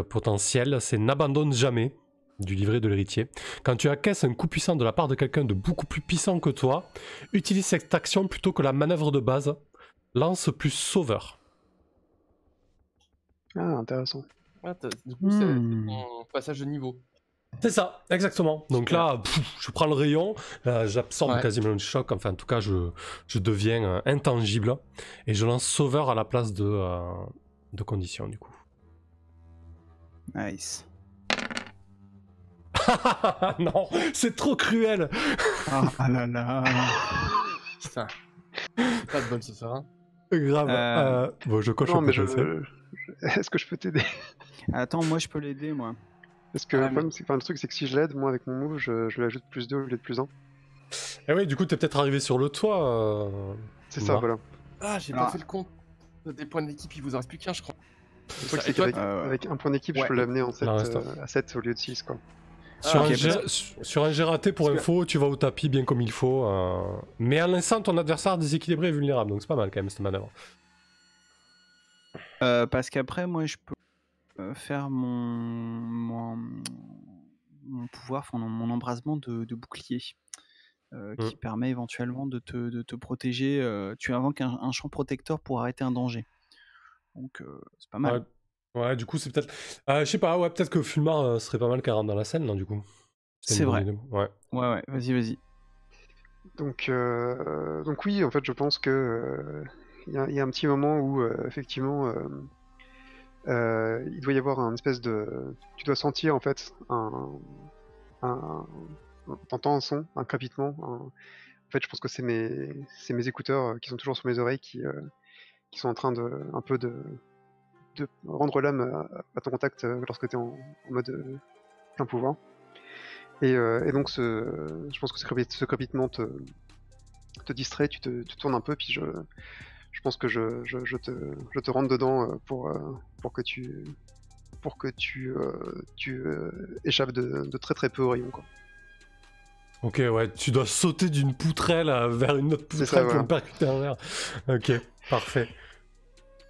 potentiels. C'est n'abandonne jamais du livret de l'héritier. Quand tu acquiesces un coup puissant de la part de quelqu'un de beaucoup plus puissant que toi, utilise cette action plutôt que la manœuvre de base. Lance plus sauveur. Ah, intéressant. Ah, du coup, c'est ton passage de niveau. C'est ça, exactement. Donc là, je prends le rayon, j'absorbe quasiment le choc, enfin en tout cas, je deviens intangible, et je lance sauveur à la place de condition du coup. Nice. Non, c'est trop cruel. Ah là là. Putain. C'est pas de bol ce soir. Hein. Grave. Bon, je coche un peu. Est-ce que je peux t'aider? Attends, moi je peux l'aider, moi. Parce que le truc, c'est que si je l'aide, moi avec mon move, je lui ajoute plus 2 au lieu de plus 1. Eh oui, du coup, t'es peut-être arrivé sur le toit. C'est ça, voilà. Ah, j'ai pas fait le compte. Des points d'équipe, il vous en reste plus qu'un, je crois. Le truc, c'est qu'avec un point d'équipe, je peux l'amener en 7, à 7 au lieu de 6, quoi. Sur un jet raté, pour info, tu vas au tapis bien comme il faut. Mais en laissant ton adversaire déséquilibré et vulnérable, donc c'est pas mal quand même cette manœuvre. Parce qu'après, moi, je peux faire mon pouvoir, mon embrasement de bouclier, qui permet éventuellement de te protéger. Tu invoques un champ protecteur pour arrêter un danger. Donc, c'est pas mal. Ouais, du coup, c'est peut-être... je sais pas, ouais, peut-être que Fulmar serait pas mal qu'elle rentre dans la scène, non, du coup. C'est vrai. Ouais, vas-y. Donc oui, en fait, je pense que il y a un petit moment où, effectivement, il doit y avoir un espèce de... Tu dois sentir, en fait, t'entends un son, un crépitement. En fait, je pense que c'est mes écouteurs qui sont toujours sur mes oreilles qui sont en train de rendre l'âme à ton contact lorsque tu es en mode plein pouvoir. Et donc, je pense que ce crépitement te distrait, tu te tournes un peu, puis je pense que je te rentre dedans pour que tu échappes de très très peu au rayon, quoi. Ok, ouais, tu dois sauter d'une poutrelle vers une autre poutrelle pour me percuter un verre. Ok, parfait.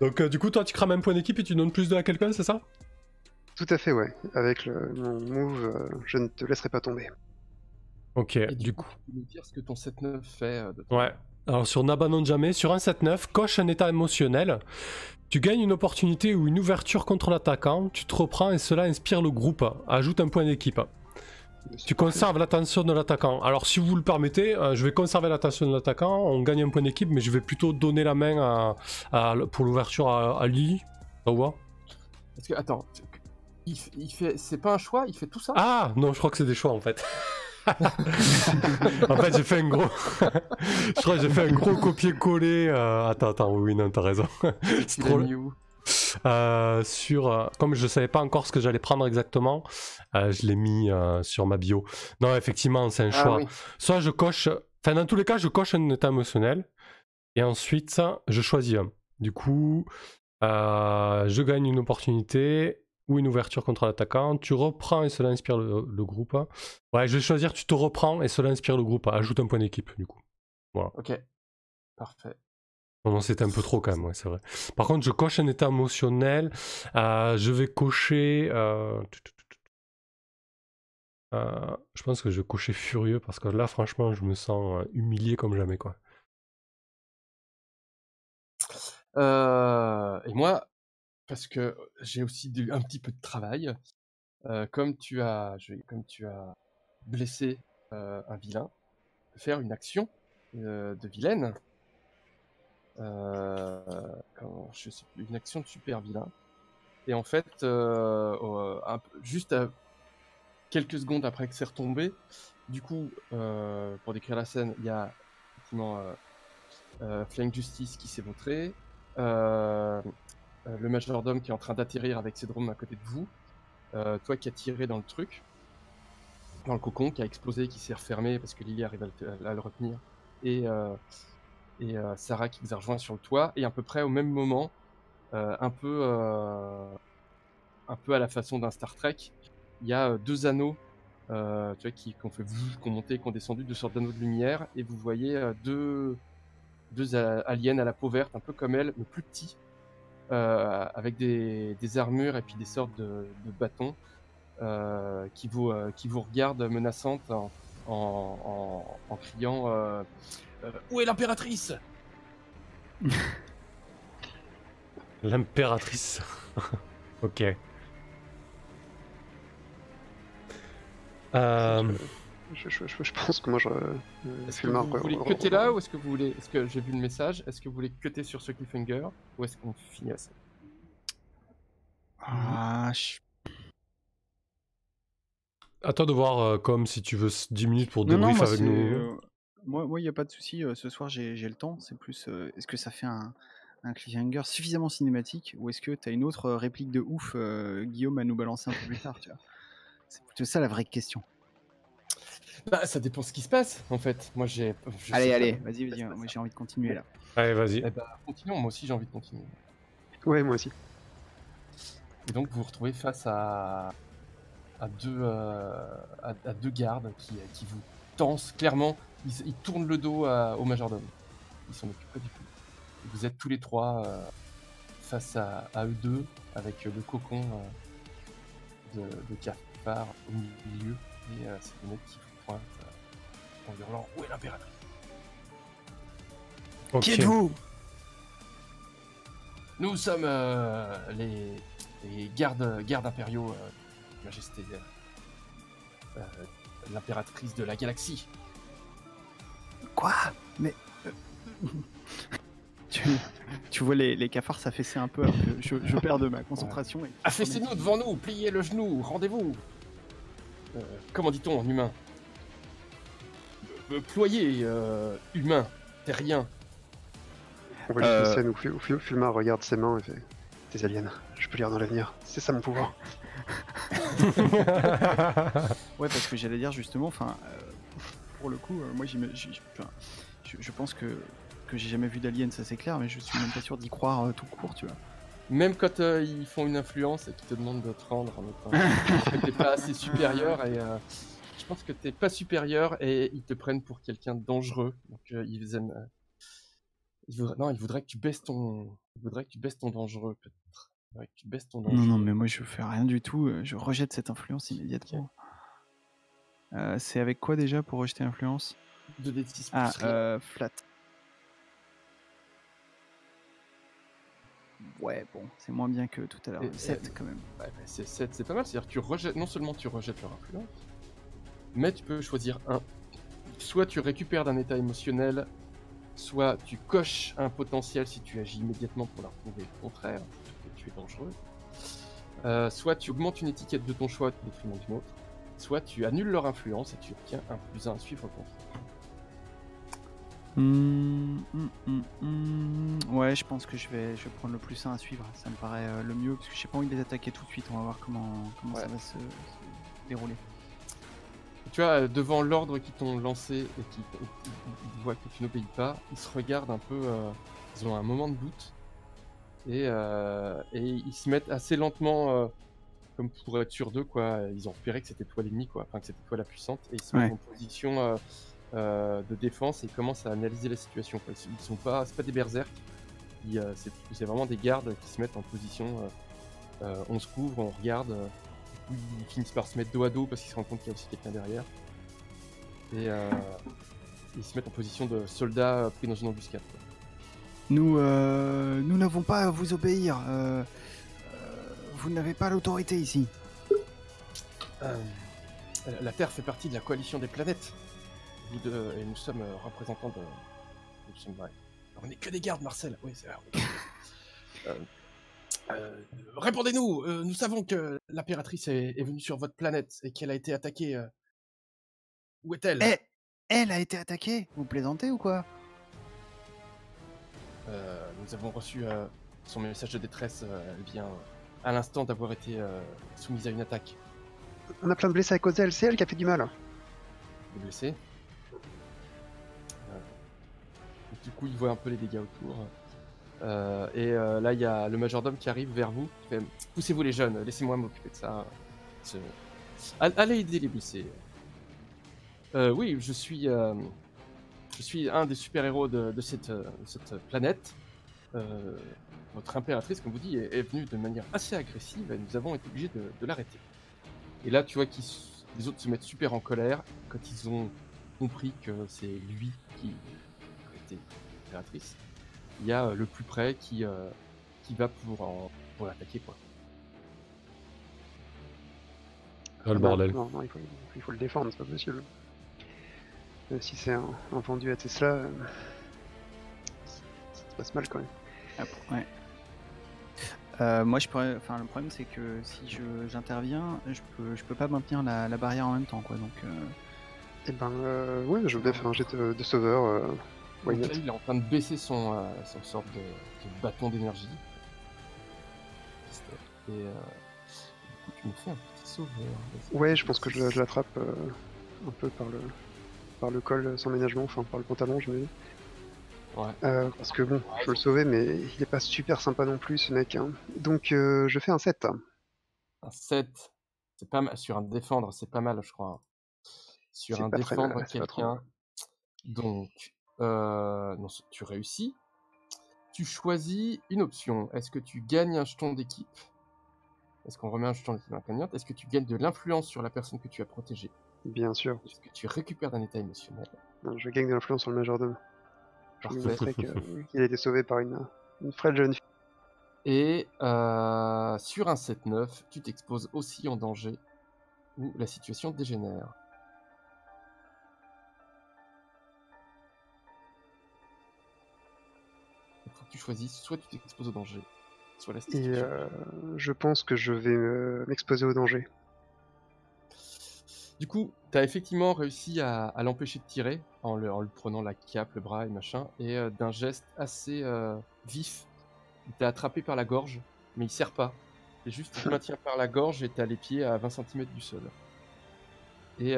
Donc du coup, toi, tu crames un point d'équipe et tu donnes plus 2 à quelqu'un, c'est ça? Tout à fait, ouais. Avec mon move, je ne te laisserai pas tomber. Ok, Et du coup. Tu peux nous dire ce que ton 7-9 fait Ouais. Alors sur N'abandonne jamais, sur un 7-9, coche un état émotionnel. Tu gagnes une opportunité ou une ouverture contre l'attaquant, tu te reprends et cela inspire le groupe. Ajoute un point d'équipe. Tu conserves l'attention de l'attaquant. Alors si vous le permettez, je vais conserver l'attention de l'attaquant, on gagne un point d'équipe, mais je vais plutôt donner la main pour l'ouverture à Lily. Ça va? Parce que, attends, c'est pas un choix, il fait tout ça? Ah non, je crois que c'est des choix en fait. En fait, j'ai fait un gros... je crois que j'ai fait un gros copier-coller. Attends, oui, non, t'as raison. C'est trop... Comme je savais pas encore ce que j'allais prendre exactement, je l'ai mis sur ma bio. Non, effectivement, c'est un choix. Oui. Soit je coche... Enfin, dans tous les cas, je coche un état émotionnel. Et ensuite, je choisis un. Du coup, je gagne une opportunité ou une ouverture contre l'attaquant. Tu reprends et cela inspire le groupe. Ouais, je vais choisir tu te reprends et cela inspire le groupe. Ajoute un point d'équipe, du coup. Voilà. Ok, parfait. Non, c'était un peu trop quand même, ouais, c'est vrai. Par contre, je coche un état émotionnel. Je vais cocher... je pense que je vais cocher furieux parce que là, franchement, je me sens humilié comme jamais, quoi. Et moi, parce que j'ai aussi un petit peu de travail, comme tu as blessé un vilain, faire une action de vilaine, je sais plus, une action de super vilain. Et en fait, juste quelques secondes après que c'est retombé, du coup, pour décrire la scène, il y a effectivement Flying Justice qui s'est vautré, le majordome qui est en train d'atterrir avec ses drones à côté de vous, toi qui as tiré dans le truc, dans le cocon, qui a explosé, qui s'est refermé parce que Lily arrive à le retenir, et Sarah qui vous a rejoint sur le toit, et à peu près au même moment, un peu à la façon d'un Star Trek, il y a deux anneaux tu vois, qui ont monté, qui ont descendu, deux sortes d'anneaux de lumière, et vous voyez deux aliens à la peau verte, un peu comme elle, mais plus petits, avec des armures et puis des sortes de bâtons qui vous regardent menaçantes en criant où est l'impératrice? L'impératrice. Ok. Je pense que moi je. Est-ce que vous voulez cutter là, ou est-ce que vous voulez. Est-ce que j'ai vu le message? Est-ce que vous voulez cutter sur ce cliffhanger, ou est-ce qu'on finit à ça? À toi de voir comme si tu veux 10 minutes pour débrief avec nous. Moi, il n'y a pas de souci. Ce soir, j'ai le temps. C'est plus, est-ce que ça fait un cliffhanger suffisamment cinématique, ou est-ce que tu as une autre réplique de ouf, Guillaume, à nous balancer un peu plus tard, tu vois? C'est plutôt ça la vraie question. Bah, ça dépend ce qui se passe, en fait. Moi, Allez, vas-y, moi j'ai envie de continuer là. Allez, vas-y. Eh bah, continuons, moi aussi j'ai envie de continuer. Ouais, moi aussi. Et donc, vous vous retrouvez face à deux gardes qui vous tensent clairement. Ils tournent le dos au majordome. Ils s'en occupent pas du tout. Et vous êtes tous les trois face à eux deux, avec le cocon de cafard au milieu. Et c'est des mecs qui vous pointent en hurlant où est l'impératrice? Okay. Qui êtes-vous? Nous sommes les gardes impériaux, Majesté, l'impératrice de la galaxie. Quoi? Mais tu vois les cafards s'affaisser un peu, alors que je perds de ma concentration. Et affaissez-nous devant nous, pliez le genou, rendez-vous. Comment dit-on en humain? Ployez, humain, terrien. On voit juste une scène où Fulma regarde ses mains et fait des aliens, je peux lire dans l'avenir, c'est ça mon pouvoir. Ouais, parce que j'allais dire justement, pour le coup, moi je pense que j'ai jamais vu d'alien, ça c'est clair, mais je suis même pas sûr d'y croire tout court, tu vois. Même quand ils font une influence et qu'ils te demandent de te rendre en étant que t'es pas assez supérieur, et je pense que t'es pas supérieur et ils te prennent pour quelqu'un de dangereux. Donc ils aiment. Ils voudraient que tu baisses ton. Dangereux peut-être. Que tu baisses ton dangereux. Non, mais moi je fais rien du tout. Je rejette cette influence immédiatement. Okay. C'est avec quoi déjà pour rejeter influence? 2d6 plus flat. Ouais, bon, c'est moins bien que tout à l'heure. 7 quand même. Ouais, bah, 7, c'est pas mal. C'est-à-dire que non seulement tu rejettes leur influence, mais tu peux choisir un. Soit tu récupères d'un état émotionnel, soit tu coches un potentiel si tu agis immédiatement pour leur prouver le contraire, que tu es dangereux. Soit tu augmentes une étiquette de ton choix au détriment d'une autre, soit tu annules leur influence et tu obtiens un +1 à suivre contre. Ouais, je pense que je vais prendre le +1 à suivre, ça me paraît le mieux, parce que j'ai pas envie de les attaquer tout de suite, on va voir comment ça va se dérouler. Tu vois, devant l'ordre qu'ils t'ont lancé et qu'ils voient que tu n'obéis pas, ils se regardent un peu, ils ont un moment de doute et ils se mettent assez lentement, comme pour être sûr d'eux, quoi. Ils ont repéré que c'était toi l'ennemi, quoi, enfin que c'était toi la puissante, et ils se mettent en position de défense et ils commencent à analyser la situation, quoi. Ils sont pas, c'est pas des berserks, c'est vraiment des gardes qui se mettent en position. On se couvre, on regarde. Ils finissent par se mettre dos à dos parce qu'ils se rendent compte qu'il y a aussi quelqu'un derrière. Et ils se mettent en position de soldats pris dans une embuscade, quoi. Nous n'avons pas à vous obéir. Vous n'avez pas l'autorité ici. La Terre fait partie de la coalition des planètes. Vous deux, et nous sommes représentants de. Nous sommes, ouais. On n'est que des gardes, Marcel. Oui, c'est vrai. Répondez-nous. Nous savons que l'impératrice est venue sur votre planète et qu'elle a été attaquée. Où est-elle? Elle a été attaquée? Vous plaisantez ou quoi? Nous avons reçu son message de détresse. Elle vient à l'instant d'avoir été soumise à une attaque. On a plein de blessés à cause d'elle, c'est elle qui a fait du mal. Des blessés. Du coup, il voit un peu les dégâts autour. Là, il y a le majordome qui arrive vers vous. Qui fait, poussez-vous les jeunes, laissez-moi m'occuper de ça. Allez aider les blessés. Oui, je suis un des super-héros de cette planète. Votre impératrice, comme vous dites, est venue de manière assez agressive et nous avons été obligés de l'arrêter. Et là, tu vois que les autres se mettent super en colère quand ils ont compris que c'est lui qui était l'impératrice. Il y a le plus près qui va pour l'attaquer, quoi. Ah, le bordel. Non, il faut le défendre, c'est pas possible. Si c'est un vendu à Tesla, ça se passe mal quand même. Ouais. Moi, le problème c'est que si j'interviens, je peux pas maintenir la barrière en même temps, quoi. Donc. Eh ben, ouais, je voulais faire un jet de sauveur. Donc là, il est en train de baisser son sorte de bâton d'énergie. Et du coup, tu me fais un petit sauveur. Ouais, je pense que je l'attrape un peu par le col sans ménagement, enfin par le pantalon, je me dis. Ouais. Parce que bon, je veux le sauver, mais il est pas super sympa non plus, ce mec. Hein. Donc, je fais un 7. Un 7, c'est pas mal. Sur un défendre, c'est pas mal, je crois. Sur un défendre quelqu'un. Donc, non, tu réussis. Tu choisis une option. Est-ce que tu gagnes un jeton d'équipe? Est-ce qu'on remet un jeton d'équipe incarnate? Est-ce que tu gagnes de l'influence sur la personne que tu as protégée? Bien sûr. Est-ce que tu récupères d'un état émotionnel? Non, je gagne de l'influence sur le majordome. Je lui Parfait. montrerai qu'il a été sauvé par une frêle jeune fille. Et sur un 7-9, tu t'exposes aussi en danger où la situation dégénère. Il faut que tu choisisses, soit tu t'exposes au danger, soit la situation. Et je pense que je vais m'exposer au danger. Du coup, tu as effectivement réussi à l'empêcher de tirer en lui prenant la cape, le bras et machin, et d'un geste assez vif, il t'a attrapé par la gorge, mais il serre pas. C'est juste qu'il te maintient par la gorge et t'as les pieds à 20 cm du sol. Et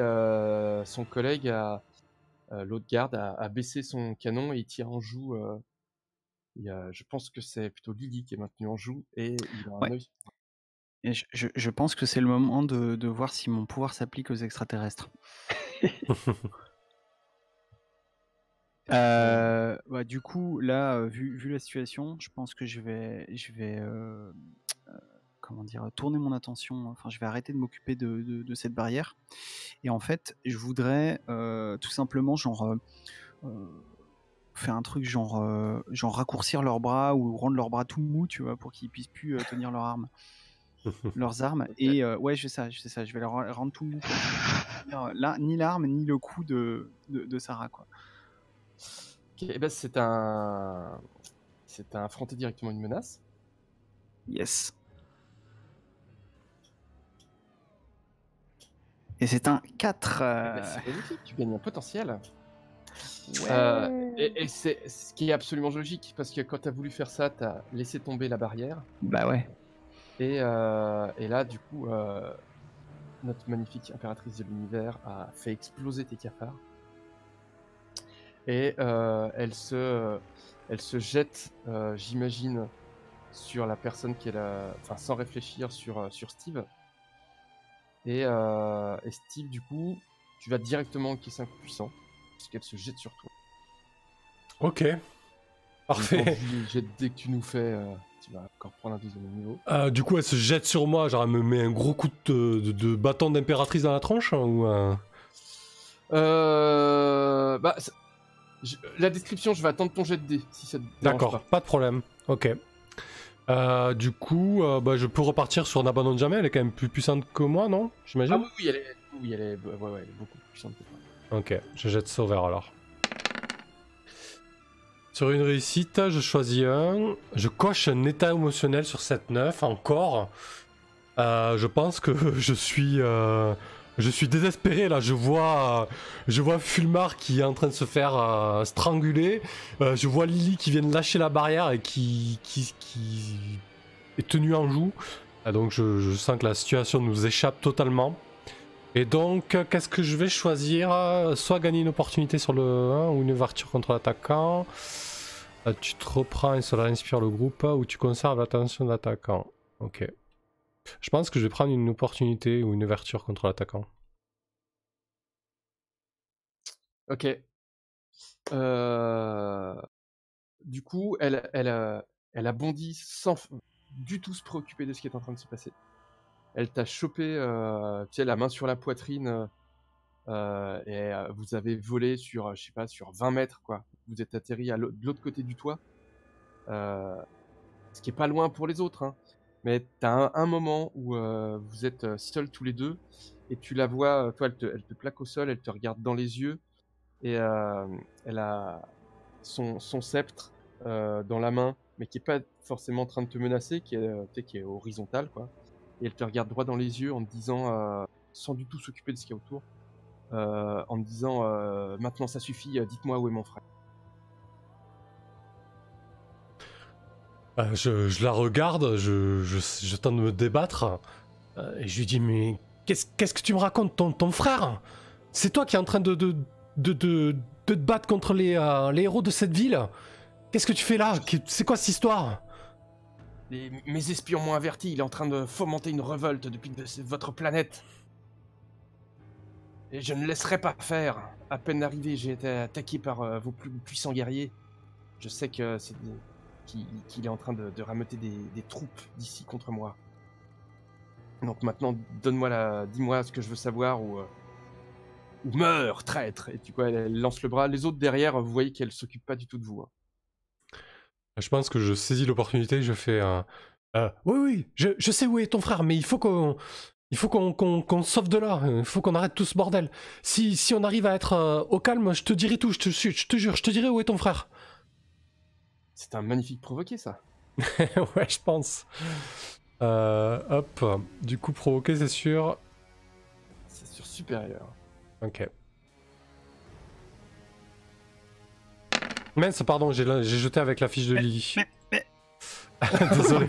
son collègue, l'autre garde, a baissé son canon et il tire en joue. Je pense que c'est plutôt Lily qui est maintenue en joue et il a un œil. Et je pense que c'est le moment de voir si mon pouvoir s'applique aux extraterrestres. Du coup, là, vu la situation, je pense que je vais tourner mon attention. Enfin, je vais arrêter de m'occuper de cette barrière. Et en fait, je voudrais tout simplement faire un truc genre raccourcir leurs bras ou rendre leurs bras tout mous, tu vois, pour qu'ils puissent plus tenir leurs armes. Et ouais, je sais ça, je vais leur rendre tout mou. Là, ni l'arme ni le coup de Sarah, quoi. Ok, ben c'est un affronter directement une menace. Yes. Et c'est un 4. C'est magnifique, tu gagnes un potentiel. Ouais. Et c'est ce qui est absolument logique, parce que quand t'as voulu faire ça, t'as laissé tomber la barrière. Bah ouais. Et là, du coup, notre magnifique impératrice de l'univers a fait exploser tes cafards. Et elle se jette, j'imagine, sur la personne qui est là, enfin sans réfléchir, sur Steve. Et Steve, du coup, tu vas directement encaisser un coup puissant, puisqu'elle se jette sur toi. Ok. Parfait. Dès que tu nous fais, tu vas encore prendre un deuxième niveau. Du coup, elle se jette sur moi, genre elle me met un gros coup de bâton d'impératrice dans la tronche, hein, ou Bah, la description, je vais attendre ton jet de dés, si ça te dérange D'accord, pas de problème. Ok. Du coup, bah, je peux repartir sur N'abandonne jamais, elle est quand même plus puissante que moi, non? J'imagine. Ah oui, elle est elle est beaucoup plus puissante que toi. Ok, je jette Sauveur alors. Sur une réussite, je choisis un. Je coche un état émotionnel sur 7-9 encore. Je pense que je suis désespéré là. Je vois Fulmar qui est en train de se faire stranguler. Je vois Lily qui vient de lâcher la barrière et qui est tenue en joue. Donc je sens que la situation nous échappe totalement. Et donc, qu'est-ce que je vais choisir? Soit gagner une opportunité sur le 1 ou une ouverture contre l'attaquant. Tu te reprends et cela inspire le groupe, ou tu conserves l'attention de l'attaquant. Ok. Je pense que je vais prendre une opportunité ou une ouverture contre l'attaquant. Ok. Du coup, elle a bondi sans du tout se préoccuper de ce qui est en train de se passer. Elle t'a chopé, tu sais, la main sur la poitrine, et vous avez volé sur, je sais pas, sur 20 mètres, quoi. Vous êtes atterri de l'autre côté du toit, ce qui est pas loin pour les autres, hein. Mais t'as un moment où vous êtes seuls tous les deux, et tu la vois, toi, elle te plaque au sol, elle te regarde dans les yeux, et elle a son sceptre dans la main, mais qui est pas forcément en train de te menacer, qui est horizontal, quoi. Et elle te regarde droit dans les yeux en te disant, sans du tout s'occuper de ce qu'il y a autour, en te disant maintenant ça suffit, dites-moi où est mon frère. Je la regarde, je tente de me débattre, et je lui dis mais qu'est-ce que tu me racontes, ton frère? C'est toi qui es en train de te battre contre les héros de cette ville? Qu'est-ce que tu fais là? C'est quoi cette histoire? Mes espions m'ont averti, il est en train de fomenter une révolte depuis votre planète. Et je ne laisserai pas faire. À peine arrivé, j'ai été attaqué par vos plus puissants guerriers. Je sais que qu'il est en train de rameuter des troupes d'ici contre moi. Donc maintenant, dis-moi ce que je veux savoir ou meurs, traître. Et du coup, elle lance le bras. Les autres derrière, vous voyez qu'elle s'occupe pas du tout de vous, hein. Je pense que je saisis l'opportunité, je fais oui, je sais où est ton frère, mais il faut qu'on sauve de là, il faut qu'on arrête tout ce bordel. Si on arrive à être au calme, je te dirai tout, je te jure, je te dirai où est ton frère. C'est un magnifique provoqué, ça. Ouais, je pense. Hop, du coup provoqué, c'est sûr. C'est sur supérieur. Ok. Mince, pardon, j'ai jeté avec la fiche de Lily. Désolé.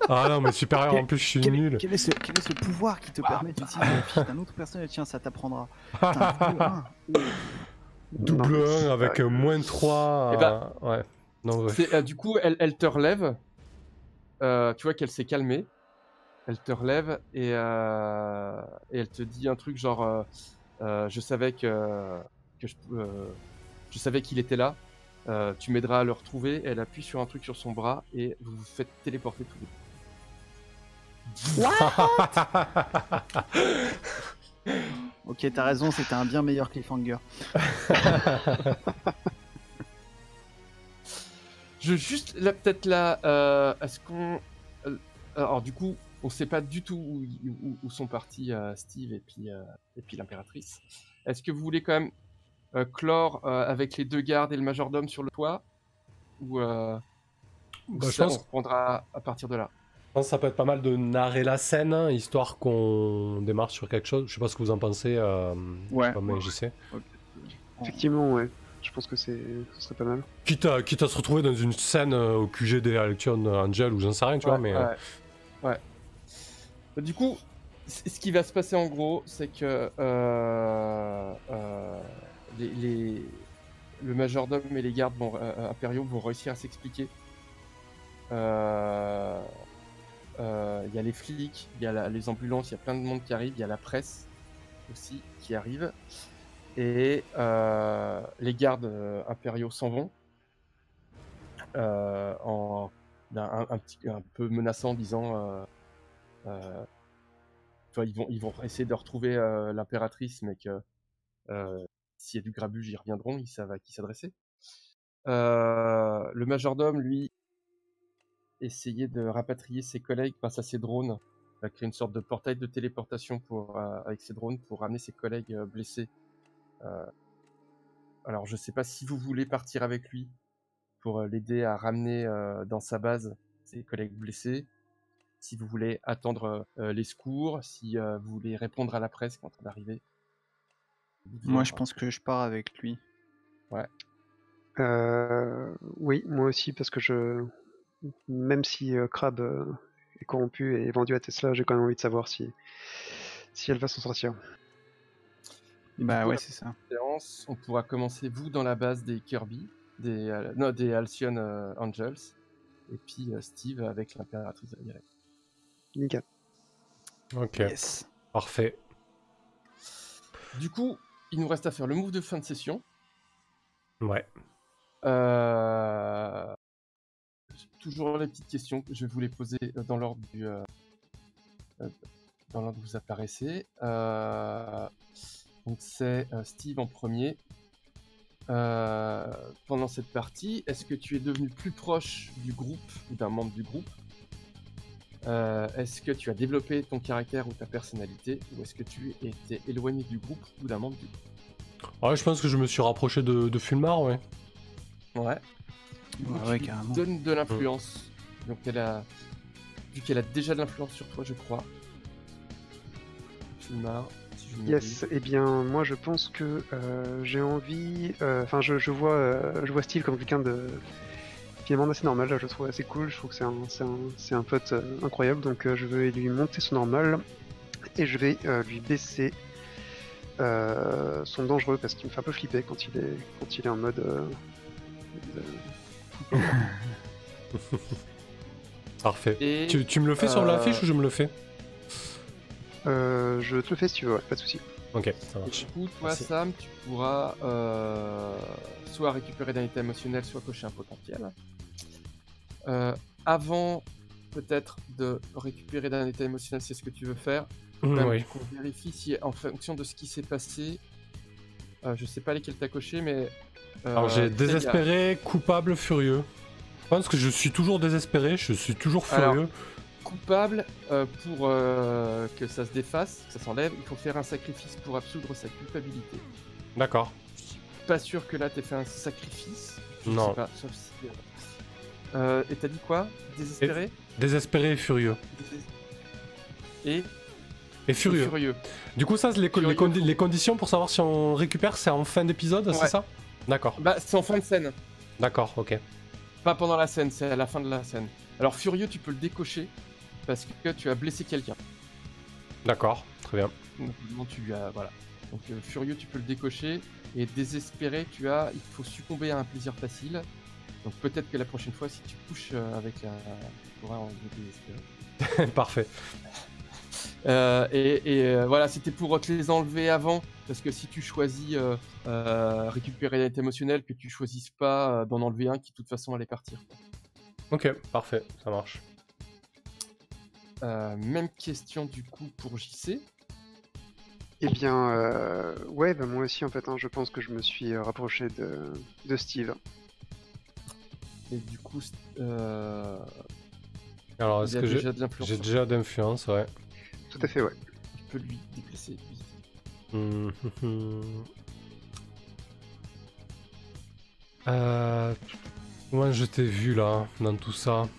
Ah non, mais supérieur, en plus, je suis nul. Quel est ce pouvoir qui te permet d'utiliser la fiche d'un autre personnage? Tiens, ça t'apprendra. Double 1 avec moins 3. Eh ben, ouais. Non, ouais. Du coup, elle te relève. Tu vois qu'elle s'est calmée. Elle te relève et elle te dit un truc genre je savais je savais qu'il était là. Tu m'aideras à le retrouver. Elle appuie sur un truc sur son bras et vous vous faites téléporter tous les deux. Ok, t'as raison, c'était un bien meilleur cliffhanger. Est-ce qu'on... alors du coup, on sait pas du tout où sont partis Steve et puis l'impératrice. Est-ce que vous voulez quand même clore avec les deux gardes et le majordome sur le toit, ou je pense on reprendra à partir de là? Je pense que ça peut être pas mal de narrer la scène, hein, histoire qu'on démarre sur quelque chose. Je sais pas ce que vous en pensez, ouais. Mais je sais. Okay. Effectivement, ouais. Je pense que ce serait pas mal. Quitte à se retrouver dans une scène au QG des Action Angel ou j'en sais rien, tu vois, mais... Ouais. Du coup, Ce qui va se passer en gros, c'est que le majordome et les gardes impériaux vont réussir à s'expliquer. Il y a les flics, il y a les ambulances, il y a plein de monde qui arrive, il y a la presse aussi qui arrive. Et les gardes impériaux s'en vont un peu menaçant, disant ils vont essayer de retrouver l'impératrice, mais que s'il y a du grabuge, ils reviendront, ils savent à qui s'adresser. Le majordome, lui, essayait de rapatrier ses collègues grâce à ses drones. Il a créé une sorte de portail de téléportation avec ses drones pour ramener ses collègues blessés. Alors, je sais pas si vous voulez partir avec lui pour l'aider à ramener dans sa base ses collègues blessés. Si vous voulez attendre les secours, si vous voulez répondre à la presse qui est en train d'arriver. Moi, je pense que je pars avec lui. Ouais. Oui, moi aussi, parce que même si Crab est corrompu et vendu à Tesla, j'ai quand même envie de savoir si elle va s'en sortir. Bah ouais, c'est ça. On pourra commencer, vous, dans la base des Kirby, des Halcyon Angels, et puis Steve avec l'impératrice direct. Nickel. Ok, Yes. parfait. Du coup, il nous reste à faire le move de fin de session. Ouais. Toujours les petites questions, je vais vous les poser dans l'ordre où vous apparaissez. Donc c'est Steve en premier. Pendant cette partie, est-ce que tu es devenu plus proche du groupe ou d'un membre du groupe? Est-ce que tu as développé ton caractère ou ta personnalité, ou est-ce que tu étais éloigné du groupe ou d'un membre du groupe? Ouais, je pense que je me suis rapproché de Fulmar, ouais. Ouais. Ouais, Tu carrément. donnes de l'influence. Donc vu qu'elle a déjà de l'influence sur toi, je crois. Fulmar, si je me Yes, eh bien moi je pense que j'ai envie. Enfin, je vois Steve comme quelqu'un de finalement assez normal. Là, je le trouve assez cool. Je trouve que c'est un pote incroyable. Donc je vais lui monter son normal et je vais lui baisser son dangereux parce qu'il me fait un peu flipper quand il est en mode. Parfait. Et, Tu me le fais sur l'affiche ou je me le fais? Je te le fais si tu veux, ouais, pas de soucis. Ok, ça Et marche. du coup, toi, Merci. Sam, tu pourras soit récupérer d'un état émotionnel, soit cocher un potentiel. Avant, peut-être, de récupérer d'un état émotionnel, c'est ce que tu veux faire. Oui. On vérifie si, en fonction de ce qui s'est passé, je sais pas lesquels t'as coché, mais... Alors j'ai tu sais, désespéré, coupable, furieux. Je pense que je suis toujours désespéré, je suis toujours Alors, furieux. coupable, pour que ça se défasse, que ça s'enlève, il faut faire un sacrifice pour absoudre sa culpabilité. D'accord. Pas sûr que là t'aies fait un sacrifice. Je Non. sais pas, sauf si... et t'as dit quoi? Désespéré? Désespéré et furieux. Et Furieux. furieux. Du coup, ça, les conditions pour savoir si on récupère, c'est en fin d'épisode, Ouais. c'est ça? D'accord. Bah, c'est en fin de scène. D'accord, ok. Pas pendant la scène, c'est à la fin de la scène. Alors, furieux, tu peux le décocher parce que tu as blessé quelqu'un. D'accord, très bien. Donc, tu lui as. Voilà. Donc, furieux, tu peux le décocher. Et désespéré, il faut succomber à un plaisir facile. Donc, peut-être que la prochaine fois, si tu couches avec la. Tu pourras en désespérer. Parfait. Voilà, c'était pour te les enlever avant, parce que si tu choisis récupérer l'état émotionnel, que tu choisisses pas d'en enlever un qui de toute façon allait partir. Ok, parfait, ça marche. Même question du coup pour JC. Eh bien, ouais, bah moi aussi en fait, hein, je pense que je me suis rapproché de Steve. Et du coup, Alors, il est-ce a que déjà de l'influence. j'ai déjà d'influence, ouais. Tout à fait, ouais. Tu peux lui déplacer. Comment je t'ai vu là, dans tout ça?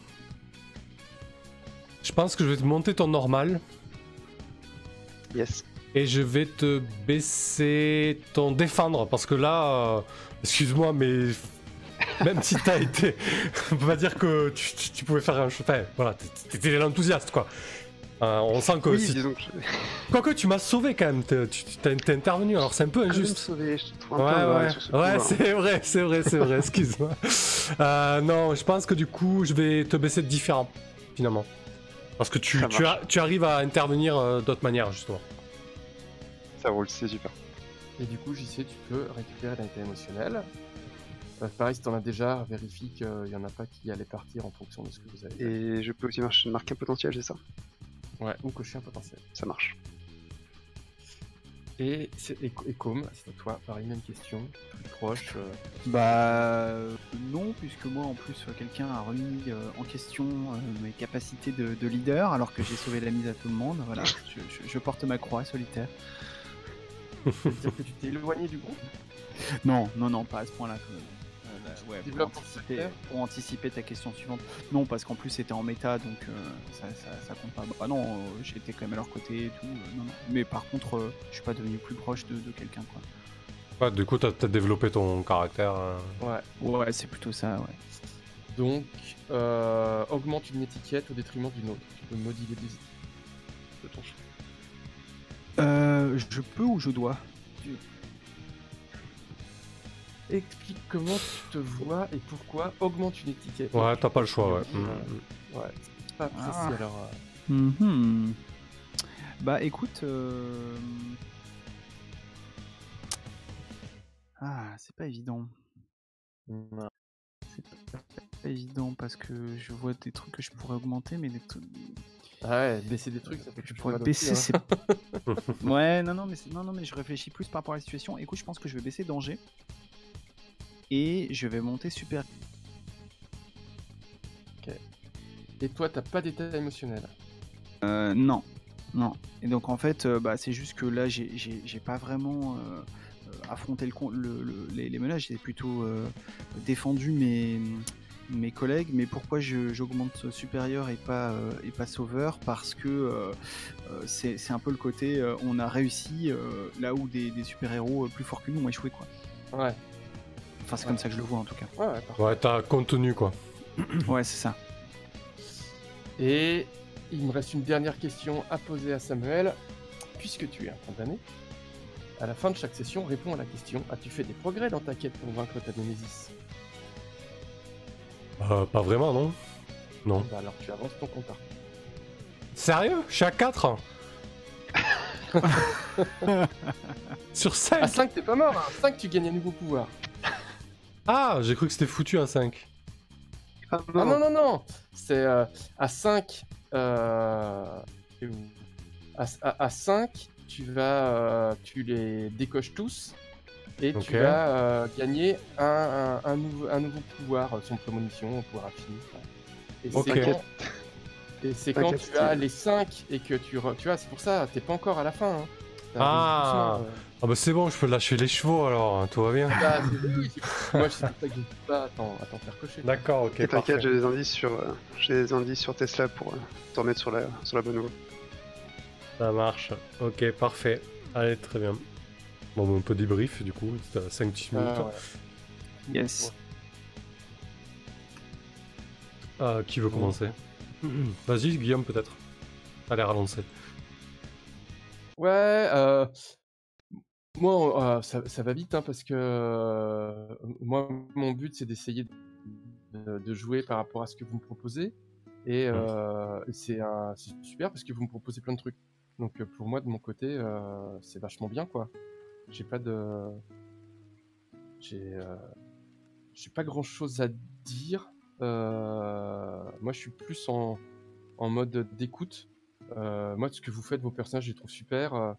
Je pense que je vais te monter ton normal. Yes. Et je vais te baisser ton défendre, parce que là, excuse-moi, mais même si t'as été... On peut pas dire que tu pouvais faire un... Enfin, voilà, t'étais l'enthousiaste, quoi. On sent que... Oui, si- disons que Quoique tu m'as sauvé quand même, t'es intervenu, alors c'est un peu je vais me injuste. sauver, je te trouve un Ouais, peu ingrat ouais, sur ce coup, hein. c'est vrai, excuse-moi. Non, je pense que du coup, je vais te baisser de différent, finalement. Parce que Ça marche. tu arrives à intervenir d'autre manière, justement. Ça roule, c'est super. Et du coup, JC, tu peux récupérer l'état émotionnel. Pareil, si t'en as déjà, vérifie qu'il n'y en a pas qui allaient partir en fonction de ce que vous avez fait. Et je peux aussi marquer un potentiel, c'est ça? Ouais, ou cocher un potentiel. Ça marche. Et Com, c'est à toi, pareil, même question, plus proche. Bah non, puisque moi en plus quelqu'un a remis en question mes capacités de leader alors que j'ai sauvé la mise à tout le monde. Voilà, je porte ma croix solitaire. C'est-à-dire que tu t'es éloigné du groupe. Non, pas à ce point-là. Ouais, Développe pour anticiper ta question suivante. Non, parce qu'en plus c'était en méta, donc ça compte pas. Bah non, j'étais quand même à leur côté et tout. Non. Mais par contre, je suis pas devenu plus proche de quelqu'un, quoi. Ouais, du coup, t'as développé ton caractère. Ouais. C'est plutôt ça, ouais. Donc, augmente une étiquette au détriment d'une autre. Tu peux moduler des étiquettes de ton choix. Je peux ou je dois? Explique comment tu te vois et pourquoi augmente une étiquette. Ouais, t'as pas le choix, ouais. Ouais, c'est pas précis alors. Mhm. Bah écoute, c'est pas évident. Non. C'est pas évident parce que je vois des trucs que je pourrais augmenter, mais des trucs Ah ouais, baisser des trucs, ça fait que je plus pourrais mal baisser, aussi, hein. c'est. Ouais, non, mais je réfléchis plus par rapport à la situation. Écoute, je pense que je vais baisser danger et je vais monter super. Et toi, t'as pas d'état émotionnel. Non. Et donc en fait, c'est juste que là, j'ai pas vraiment affronté les menaces. J'ai plutôt défendu mes collègues. Mais pourquoi j'augmente supérieur et pas sauveur? Parce que c'est un peu le côté on a réussi là où des super-héros plus forts que nous ont échoué, quoi. Ouais. Enfin, c'est comme ça que je le vois en tout cas. Ouais, parfait. Ouais, t'as contenu, quoi. Ouais, c'est ça. Et il me reste une dernière question à poser à Samuel. Puisque tu es un condamné, à la fin de chaque session, réponds à la question: as-tu fait des progrès dans ta quête pour vaincre ta Némésis? Pas vraiment, non? Non. Bah alors tu avances ton compte. Sérieux? Je suis à 4 Sur 5? À 5, t'es pas mort, hein. 5, tu gagnes un nouveau pouvoir. Ah, j'ai cru que c'était foutu à 5. Ah Ah non, c'est à 5. À 5, tu les décoches tous et Ok. tu vas gagner un nouveau pouvoir, son prémonition, un pouvoir infini. Et Ok. c'est quand tu as les 5 et que tu vois, c'est pour ça, t'es pas encore à la fin. Hein. Ah. Ah bah c'est bon, je peux lâcher les chevaux alors, hein, tout va bien. Moi, c'est pour ça que je ne peux pas à t'en faire cocher. D'accord, ok, Et parfait. t'inquiète, j'ai des indices sur Tesla pour te remettre sur la bonne route. Ça marche. Ok, parfait. Allez, très bien. Bon, on peut débrief du coup, c'est à 5-10 minutes. Ouais. Yes. Qui veut commencer? Vas-y, Guillaume, peut-être. T'as l'air à lancer. Ouais, moi, ça va vite, hein, parce que moi, mon but, c'est d'essayer de jouer par rapport à ce que vous me proposez. Et c'est super parce que vous me proposez plein de trucs. Donc pour moi, de mon côté, c'est vachement bien, quoi. J'ai pas grand-chose à dire. Moi, je suis plus en mode d'écoute. Moi, ce que vous faites, vos personnages, je les trouve super.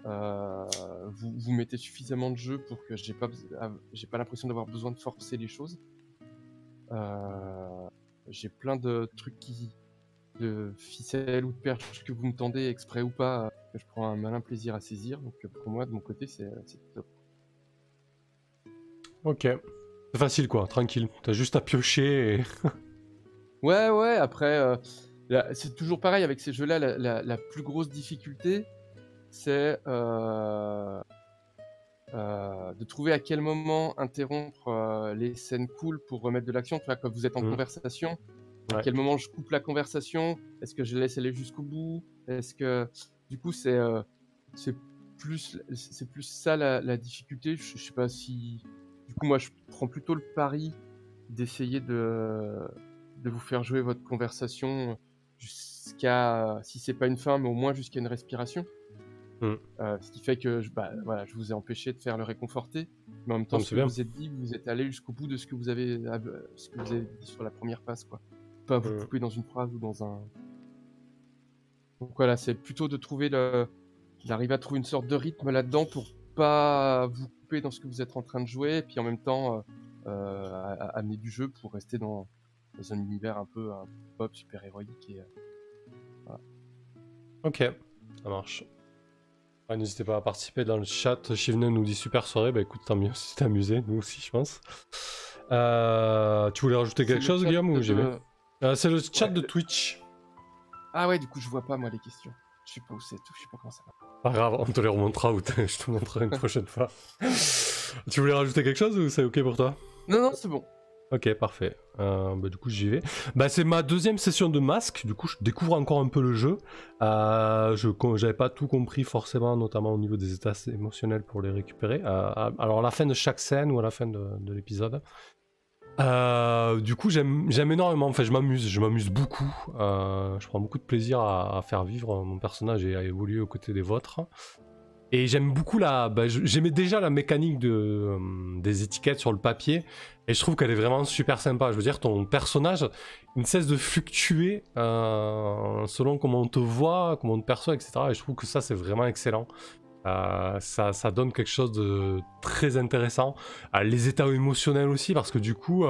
Vous mettez suffisamment de jeu pour que j'ai pas l'impression d'avoir besoin de forcer les choses. J'ai plein de trucs de ficelles ou de perches que vous me tendez, exprès ou pas, que je prends un malin plaisir à saisir. Donc pour moi, de mon côté, c'est top. Ok. C'est facile quoi, tranquille. T'as juste à piocher et... Ouais, après, c'est toujours pareil avec ces jeux-là, la plus grosse difficulté, c'est de trouver à quel moment interrompre les scènes cool pour remettre de l'action. Tu vois, quand vous êtes en conversation, À Ouais. quel moment je coupe la conversation? Est-ce que je laisse aller jusqu'au bout? Est-ce que du coup c'est plus ça la difficulté. Je sais pas si du coup moi je prends plutôt le pari d'essayer de vous faire jouer votre conversation jusqu'à, si c'est pas une fin, mais au moins jusqu'à une respiration. Mm. Ce qui fait que voilà, je vous ai empêché de faire le réconforter, mais en même temps, Non, mais ce c'est que bien. vous êtes dit, vous êtes allé jusqu'au bout de ce que vous avez dit sur la première passe, quoi. Pas vous Mm. couper dans une phrase ou dans un. Donc voilà, c'est plutôt de trouver d'arriver à trouver une sorte de rythme là-dedans pour pas vous couper dans ce que vous êtes en train de jouer, et puis en même temps amener du jeu pour rester dans un univers un peu pop super héroïque et voilà. Ok, ça marche. Ouais, n'hésitez pas à participer dans le chat. Shivne nous dit super soirée. Bah écoute, tant mieux si t'es amusé, nous aussi, je pense. Tu voulais rajouter quelque C'est le chose, chat Guillaume, ou j'y vais C'est le chat Ouais, de Twitch. Ah ouais, du coup je vois pas moi les questions. Je sais pas où c'est, je sais pas comment ça va. Pas grave, on te les remontera ou je te montrerai une prochaine fois. Tu voulais rajouter quelque chose ou c'est ok pour toi? Non, c'est bon. Ok, parfait. Bah, du coup, j'y vais. Bah, c'est ma deuxième session de masque. Du coup, je découvre encore un peu le jeu. J'avais pas tout compris forcément, notamment au niveau des états émotionnels pour les récupérer. Alors, à la fin de chaque scène ou à la fin de l'épisode. Du coup, j'aime énormément. Enfin, je m'amuse beaucoup. Je prends beaucoup de plaisir à faire vivre mon personnage et à évoluer aux côtés des vôtres. Et j'aime beaucoup j'aimais déjà la mécanique des étiquettes sur le papier, et je trouve qu'elle est vraiment super sympa. Je veux dire, ton personnage, il ne cesse de fluctuer selon comment on te voit, comment on te perçoit, etc. Et je trouve que ça, c'est vraiment excellent. Ça donne quelque chose de très intéressant. Les états émotionnels aussi, parce que du coup,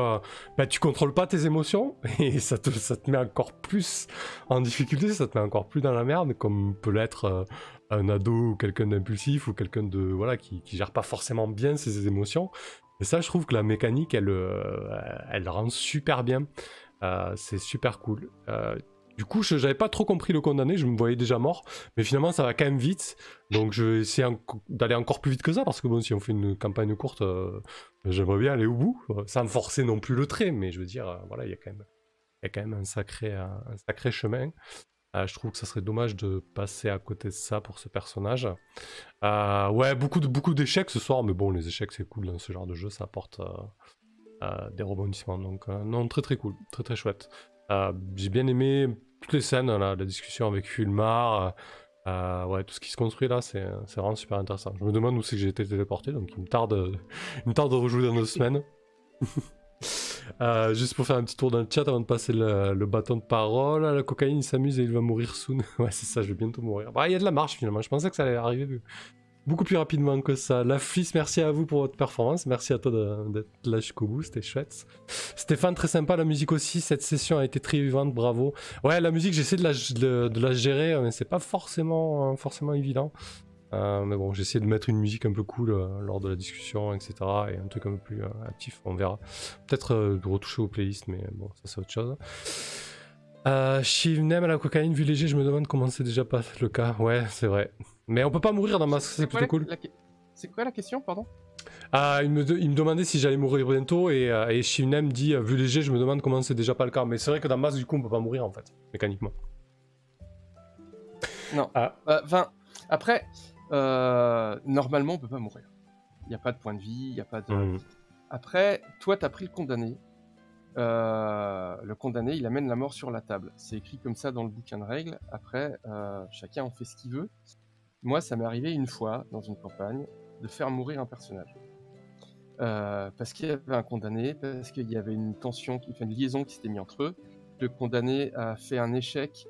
tu contrôles pas tes émotions, et ça te met encore plus en difficulté, ça te met encore plus dans la merde, comme peut l'être un ado ou quelqu'un d'impulsif ou quelqu'un qui gère pas forcément bien ses émotions. Et ça, je trouve que la mécanique, elle rend super bien. C'est super cool. Du coup, j'avais pas trop compris le condamné, je me voyais déjà mort, mais finalement ça va quand même vite, donc je vais essayer d'aller encore plus vite que ça, parce que bon, si on fait une campagne courte, j'aimerais bien aller au bout, sans forcer non plus le trait, mais je veux dire, voilà, il y a quand même un sacré chemin. Je trouve que ça serait dommage de passer à côté de ça pour ce personnage. Ouais, beaucoup d'échecs ce soir, mais bon, les échecs c'est cool dans ce genre de jeu, ça apporte des rebondissements, donc non, très très cool, très très chouette. J'ai bien aimé toutes les scènes, la discussion avec Fulmar, ouais, tout ce qui se construit là, c'est vraiment super intéressant. Je me demande où c'est que j'ai été téléporté, donc il me tarde de rejouer dans 2 semaines. Juste pour faire un petit tour dans le chat avant de passer le bâton de parole. La cocaïne, il s'amuse et il va mourir soon. Ouais, c'est ça, je vais bientôt mourir. Bah, il y a de la marche finalement. Je pensais que ça allait arriver beaucoup plus rapidement que ça. La Fliss, merci à vous pour votre performance. Merci à toi d'être là jusqu'au bout, c'était chouette. Stéphane, très sympa la musique aussi. Cette session a été très vivante, bravo. Ouais, la musique, j'essaie de la gérer, mais c'est pas forcément évident. Mais bon, j'ai essayé de mettre une musique un peu cool lors de la discussion, etc. Et un truc un peu plus actif, on verra. Peut-être de retoucher aux playlists, mais bon, ça c'est autre chose. Shivnem à la cocaïne, vu léger, je me demande comment c'est déjà pas le cas. Ouais, c'est vrai. Mais on peut pas mourir dans Masque, c'est plutôt cool. C'est quoi la question, pardon? Il me demandait si j'allais mourir bientôt, et Shivnem dit, vu léger, je me demande comment c'est déjà pas le cas. Mais c'est vrai que dans Masque, du coup, on peut pas mourir en fait, mécaniquement. Non. Après, normalement, on peut pas mourir. Il n'y a pas de point de vie, il n'y a pas de... Après, toi, t'as pris le condamné. Le condamné, il amène la mort sur la table. C'est écrit comme ça dans le bouquin de règles. Après, chacun en fait ce qu'il veut. Moi, ça m'est arrivé une fois, dans une campagne, de faire mourir un personnage. Parce qu'il y avait un condamné, parce qu'il y avait une tension, une liaison qui s'était mise entre eux. Le condamné a fait un échec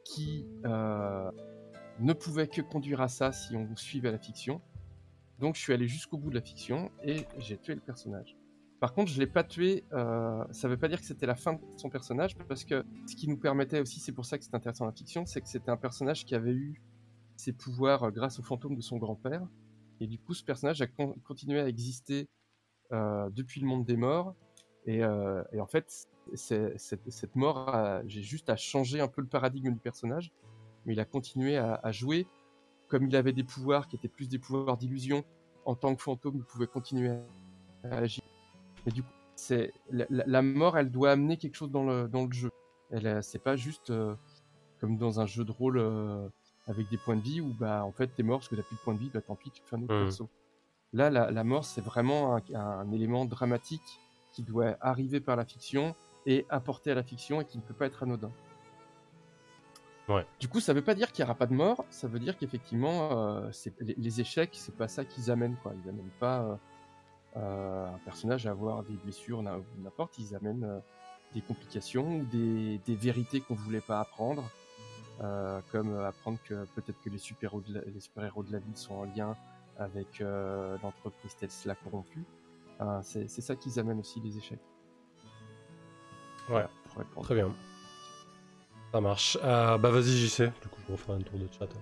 qui ne pouvait que conduire à ça si on suivait la fiction. Donc je suis allé jusqu'au bout de la fiction et j'ai tué le personnage. Par contre, je l'ai pas tué, ça veut pas dire que c'était la fin de son personnage, parce que ce qui nous permettait aussi, c'est pour ça que c'était intéressant la fiction, c'est que c'était un personnage qui avait eu ses pouvoirs grâce au fantôme de son grand-père, et du coup ce personnage a continué à exister depuis le monde des morts, et en fait cette mort, j'ai juste à changer un peu le paradigme du personnage, mais il a continué à jouer, comme il avait des pouvoirs qui étaient plus des pouvoirs d'illusion, en tant que fantôme, il pouvait continuer à agir. Mais du coup, la mort, elle doit amener quelque chose dans le jeu. C'est pas juste comme dans un jeu de rôle avec des points de vie où bah en fait t'es mort parce que t'as plus de points de vie, bah tant pis, tu te fais un autre perso. Là, la mort, c'est vraiment un élément dramatique qui doit arriver par la fiction et apporter à la fiction et qui ne peut pas être anodin. Ouais. Du coup, ça veut pas dire qu'il n'y aura pas de mort, ça veut dire qu'effectivement, les échecs, c'est pas ça qu'ils amènent, quoi. Ils amènent pas un personnage à avoir des blessures ou n'importe, ils amènent des complications ou des vérités qu'on voulait pas apprendre, comme apprendre que peut-être que les super-héros de la ville sont en lien avec l'entreprise Tesla corrompue. C'est ça qu'ils amènent aussi, les échecs. Ouais, Voilà, pour répondre. très bien. Ça marche. Bah vas-y JC, du coup je referai un tour de chat. Du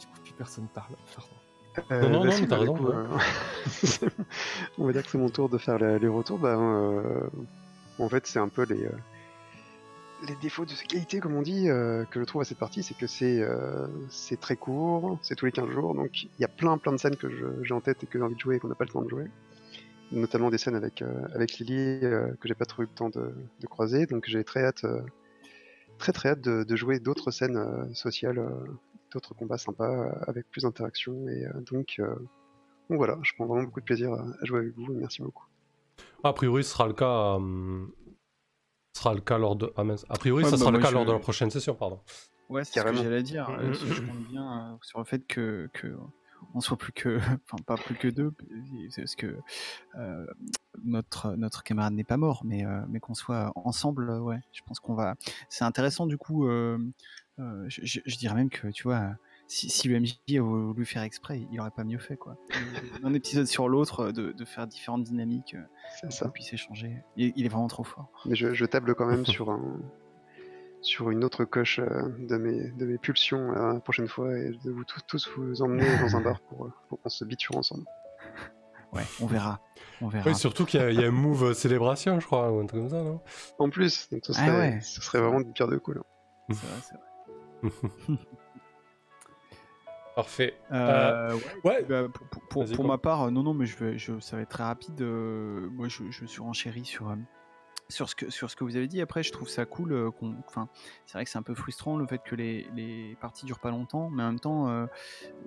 coup, plus personne parle. Pardon. Non, si, mais t'as du raison. coup, on va dire que c'est mon tour de faire les retours. En fait, c'est un peu les défauts de cette qualité, comme on dit, que je trouve à cette partie, c'est que c'est très court, c'est tous les 15 jours, donc il y a plein de scènes que j'ai en tête et que j'ai envie de jouer et qu'on n'a pas le temps de jouer. Notamment des scènes avec Lily que j'ai pas trop eu le temps de croiser, donc j'ai très hâte de jouer d'autres scènes sociales, d'autres combats sympas avec plus d'interaction, et donc voilà, je prends vraiment beaucoup de plaisir à jouer avec vous, et merci beaucoup. A priori ce sera le cas. Lors de. Ah mince. A priori, ça sera le cas lors de la prochaine session, pardon. Ouais, c'est ce que j'allais dire. Je compte bien sur le fait que on soit plus que, enfin pas plus que deux, parce que notre camarade n'est pas mort, mais qu'on soit ensemble, ouais. Je pense qu'on va. C'est intéressant du coup. Je dirais même que tu vois. Si le MJ a voulu faire exprès, il aurait pas mieux fait, quoi. D'un épisode sur l'autre, de faire différentes dynamiques, qu'on puisse échanger. Il est vraiment trop fort. Mais je table quand même sur une autre coche de mes pulsions la prochaine fois, et de vous tous vous emmener dans un bar pour qu'on se biture ensemble. Ouais, on verra. Oui, surtout qu'il y a un move célébration, je crois, ou un truc comme ça, non? En plus, donc ce serait vraiment du pire de cool. C'est vrai. Parfait. Ouais. Bah, pour ma part, non, mais ça va être très rapide. Moi, je suis renchéri sur ce que vous avez dit. Après, je trouve ça cool. C'est vrai que c'est un peu frustrant le fait que les parties durent pas longtemps, mais en même temps,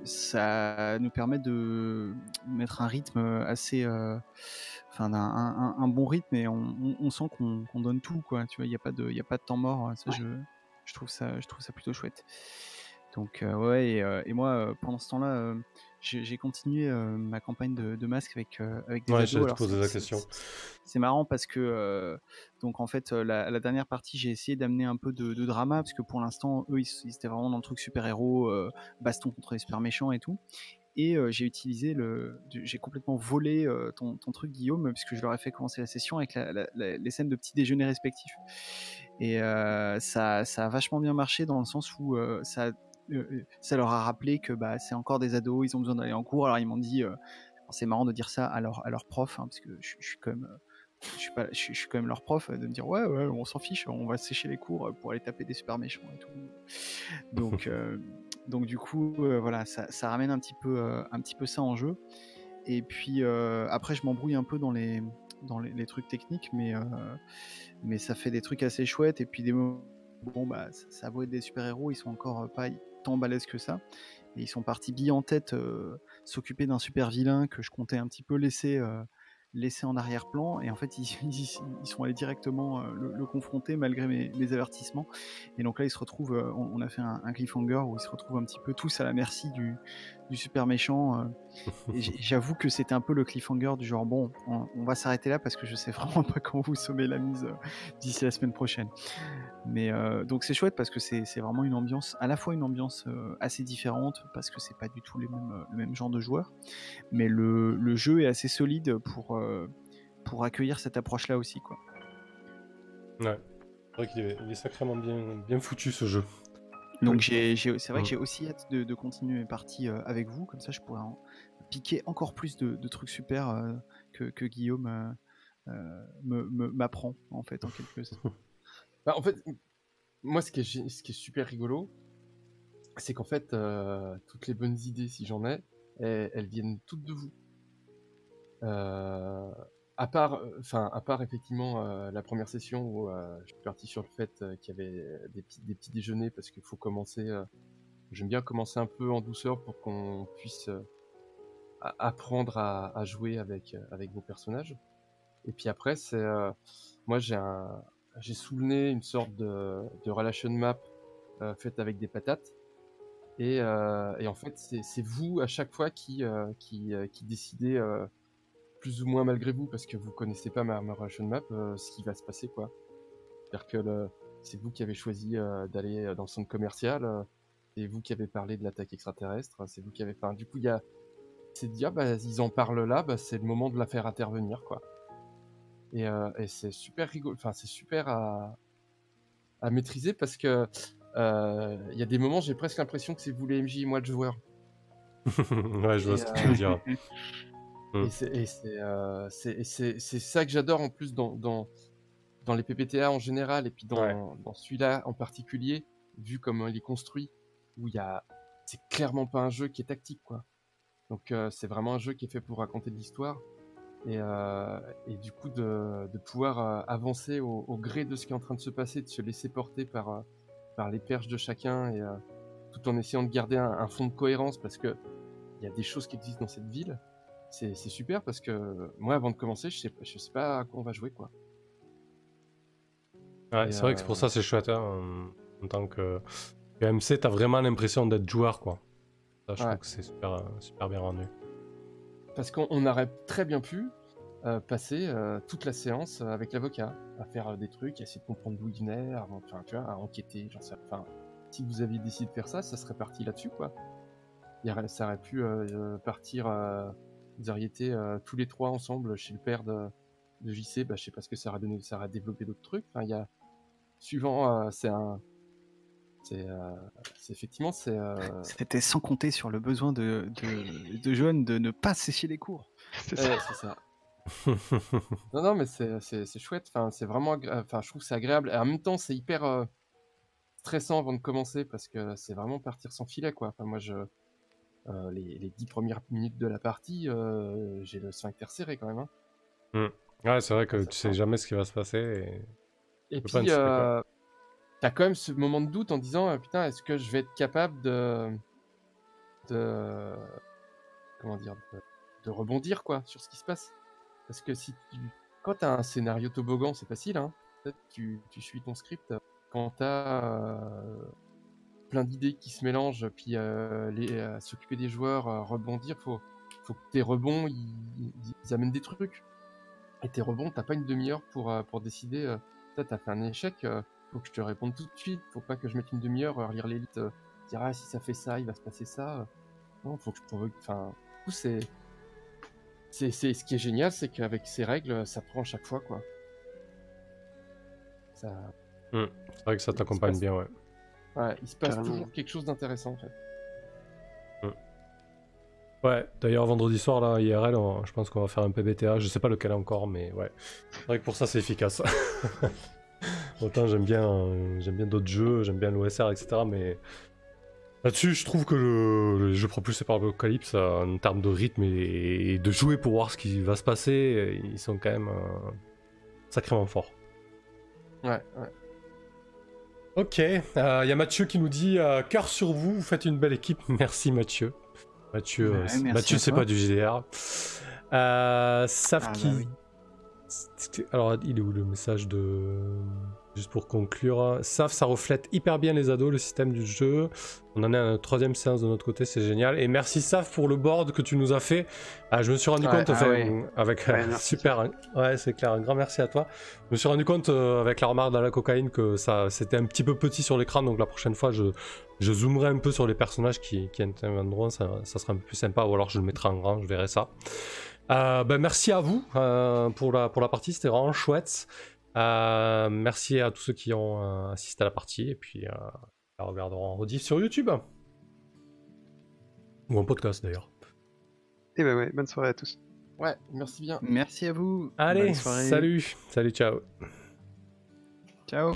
ça nous permet de mettre un rythme assez, un bon rythme, et on sent qu'on donne tout, quoi. Tu vois, il y a pas de temps mort. Ça, je trouve ça plutôt chouette. Donc et moi pendant ce temps-là, j'ai continué ma campagne de masque avec des ados. J'allais te poser la question. C'est marrant parce que donc en fait la dernière partie, j'ai essayé d'amener un peu de drama, parce que pour l'instant eux ils étaient vraiment dans le truc super-héros, baston contre les super méchants et tout. Et j'ai complètement volé ton truc, Guillaume, puisque je leur ai fait commencer la session avec les scènes de petit déjeuner respectifs. Et ça a vachement bien marché, dans le sens où ça leur a rappelé que c'est encore des ados, ils ont besoin d'aller en cours. Alors ils m'ont dit, c'est marrant de dire ça à leur prof, hein, parce que je suis quand même, je suis quand même leur prof, de me dire ouais, on s'en fiche, on va sécher les cours pour aller taper des super méchants et tout. Donc du coup, voilà, ça ramène un petit peu ça en jeu. Et puis après, je m'embrouille un peu dans les trucs techniques, mais ça fait des trucs assez chouettes. Et puis ça a beau être des super-héros, ils sont encore pas tant balèzes que ça. Et ils sont partis billes en tête s'occuper d'un super vilain que je comptais un petit peu laisser en arrière-plan, et en fait ils sont allés directement le confronter malgré mes avertissements. Et donc là ils se retrouvent, on a fait un cliffhanger où ils se retrouvent un petit peu tous à la merci du super méchant, et j'avoue que c'était un peu le cliffhanger du genre bon, on va s'arrêter là parce que je sais vraiment pas quand vous sommer la mise d'ici la semaine prochaine. Mais donc c'est chouette parce que c'est vraiment une ambiance, à la fois une ambiance assez différente, parce que c'est pas du tout le même genre de joueurs, mais le jeu est assez solide pour accueillir cette approche-là aussi, quoi. Ouais, c'est vrai qu'il est sacrément bien foutu, ce jeu. Donc c'est vrai que j'ai aussi hâte de continuer mes parties avec vous, comme ça je pourrais en piquer encore plus de trucs super que Guillaume m'apprend, en fait, en quelque sorte. En fait, moi ce qui est super rigolo, c'est qu'en fait toutes les bonnes idées, si j'en ai, elles viennent toutes de vous. à part effectivement la première session où je suis parti sur le fait qu'il y avait des petits déjeuners parce qu'il faut commencer. J'aime bien commencer un peu en douceur pour qu'on puisse apprendre à jouer avec vos personnages. Et puis après, c'est moi j'ai sous le nez une sorte de relation map faite avec des patates. Et en fait, c'est vous à chaque fois qui décidez plus ou moins malgré vous, parce que vous connaissez pas ma relation map, ce qui va se passer, quoi. C'est-à-dire que c'est vous qui avez choisi d'aller dans le centre commercial, c'est vous qui avez parlé de l'attaque extraterrestre, c'est vous qui avez... Enfin, du coup, c'est de dire, bah, ils en parlent là, bah, c'est le moment de la faire intervenir, quoi. Et c'est super rigolo, enfin, c'est super à maîtriser, parce que il y a des moments, j'ai presque l'impression que c'est vous les MJ et moi le joueur. Ouais, je vois ce que tu veux dire. Et c'est ça que j'adore en plus dans les PBTA en général, et puis dans celui-là en particulier, vu comment il est construit, où c'est clairement pas un jeu qui est tactique, quoi. Donc c'est vraiment un jeu qui est fait pour raconter de l'histoire, et du coup de pouvoir avancer au gré de ce qui est en train de se passer, de se laisser porter par les perches de chacun, et tout en essayant de garder un fond de cohérence, parce que il y a des choses qui existent dans cette ville. C'est super, parce que moi, avant de commencer, je sais pas à quoi on va jouer, quoi. Ouais, c'est vrai que c'est pour ça c'est chouette, hein, en tant que MC, t'as vraiment l'impression d'être joueur, quoi. Ça, je trouve que c'est super bien rendu. Parce qu'on aurait très bien pu passer toute la séance avec l'avocat, à faire des trucs, à essayer de comprendre d'où il venait, enfin, tu vois, à enquêter, j'en sais. Enfin, si vous aviez décidé de faire ça, ça serait parti là-dessus, quoi. Ça aurait pu partir. Vous auriez été tous les trois ensemble chez le père de JC, bah, je sais pas ce que ça aurait donné, ça aurait développé d'autres trucs. Enfin, il y a suivant, c'est effectivement C'était sans compter sur le besoin de jeunes de ne pas sécher les cours. C'est ça. Non, mais c'est chouette. Enfin, c'est vraiment, enfin, je trouve que c'est agréable. Et en même temps, c'est hyper stressant avant de commencer, parce que c'est vraiment partir sans filet, quoi. Enfin, moi, les 10 premières minutes de la partie, j'ai le sphincter serré quand même. Hein. Ouais, c'est vrai que tu sais jamais ce qui va se passer. Et puis, t'as quand même ce moment de doute en disant putain, est-ce que je vais être capable de comment dire, de rebondir, quoi, sur ce qui se passe. Parce que quand t'as un scénario toboggan, c'est facile, hein. Peut-être tu suis ton script. Quand t'as plein d'idées qui se mélangent, puis s'occuper des joueurs, rebondir, faut que tes rebonds ils amènent des trucs. Et tes rebonds, t'as pas une demi-heure pour décider. T'as fait un échec, faut que je te réponde tout de suite. Faut pas que je mette une demi-heure à relire l'élite, dire si ça fait ça, il va se passer ça. Non, faut que je provoque. Enfin, du coup, c'est ce qui est génial, c'est qu'avec ces règles, ça prend à chaque fois, quoi. Ça. C'est vrai que ça t'accompagne bien, ouais. Ouais, il se passe toujours quelque chose d'intéressant, en fait. Ouais, d'ailleurs vendredi soir là, IRL, je pense qu'on va faire un PBTA, je sais pas lequel encore, mais ouais. C'est vrai que pour ça c'est efficace. Autant j'aime bien d'autres jeux, j'aime bien l'OSR, etc. Mais là-dessus, je trouve que le jeu propulsé par Apocalypse, en termes de rythme et de jouer pour voir ce qui va se passer, ils sont quand même sacrément forts. Ouais. Ok, y a Mathieu qui nous dit cœur sur vous, vous faites une belle équipe. Merci Mathieu. Mathieu, c'est pas du GDR. Saf qui... Bah oui. Alors, il est où le message de... Juste pour conclure. Saf, ça reflète hyper bien les ados, le système du jeu. On en est à la 3e séance de notre côté, c'est génial. Et merci Saf pour le board que tu nous as fait. Je me suis rendu compte, avec... super, ouais, c'est clair, un grand merci à toi. Je me suis rendu compte avec la remarque dans la cocaïne que c'était un petit peu petit sur l'écran, donc la prochaine fois, je zoomerai un peu sur les personnages qui interviendront, ça sera un peu plus sympa, ou alors je le mettrai en grand, je verrai ça. Merci à vous pour la partie, c'était vraiment chouette. Merci à tous ceux qui ont assisté à la partie, et puis la regarderont en rediff sur YouTube. Ou en podcast d'ailleurs. Et bah ouais, bonne soirée à tous. Ouais, merci bien. Merci à vous. Allez, salut, ciao. Ciao.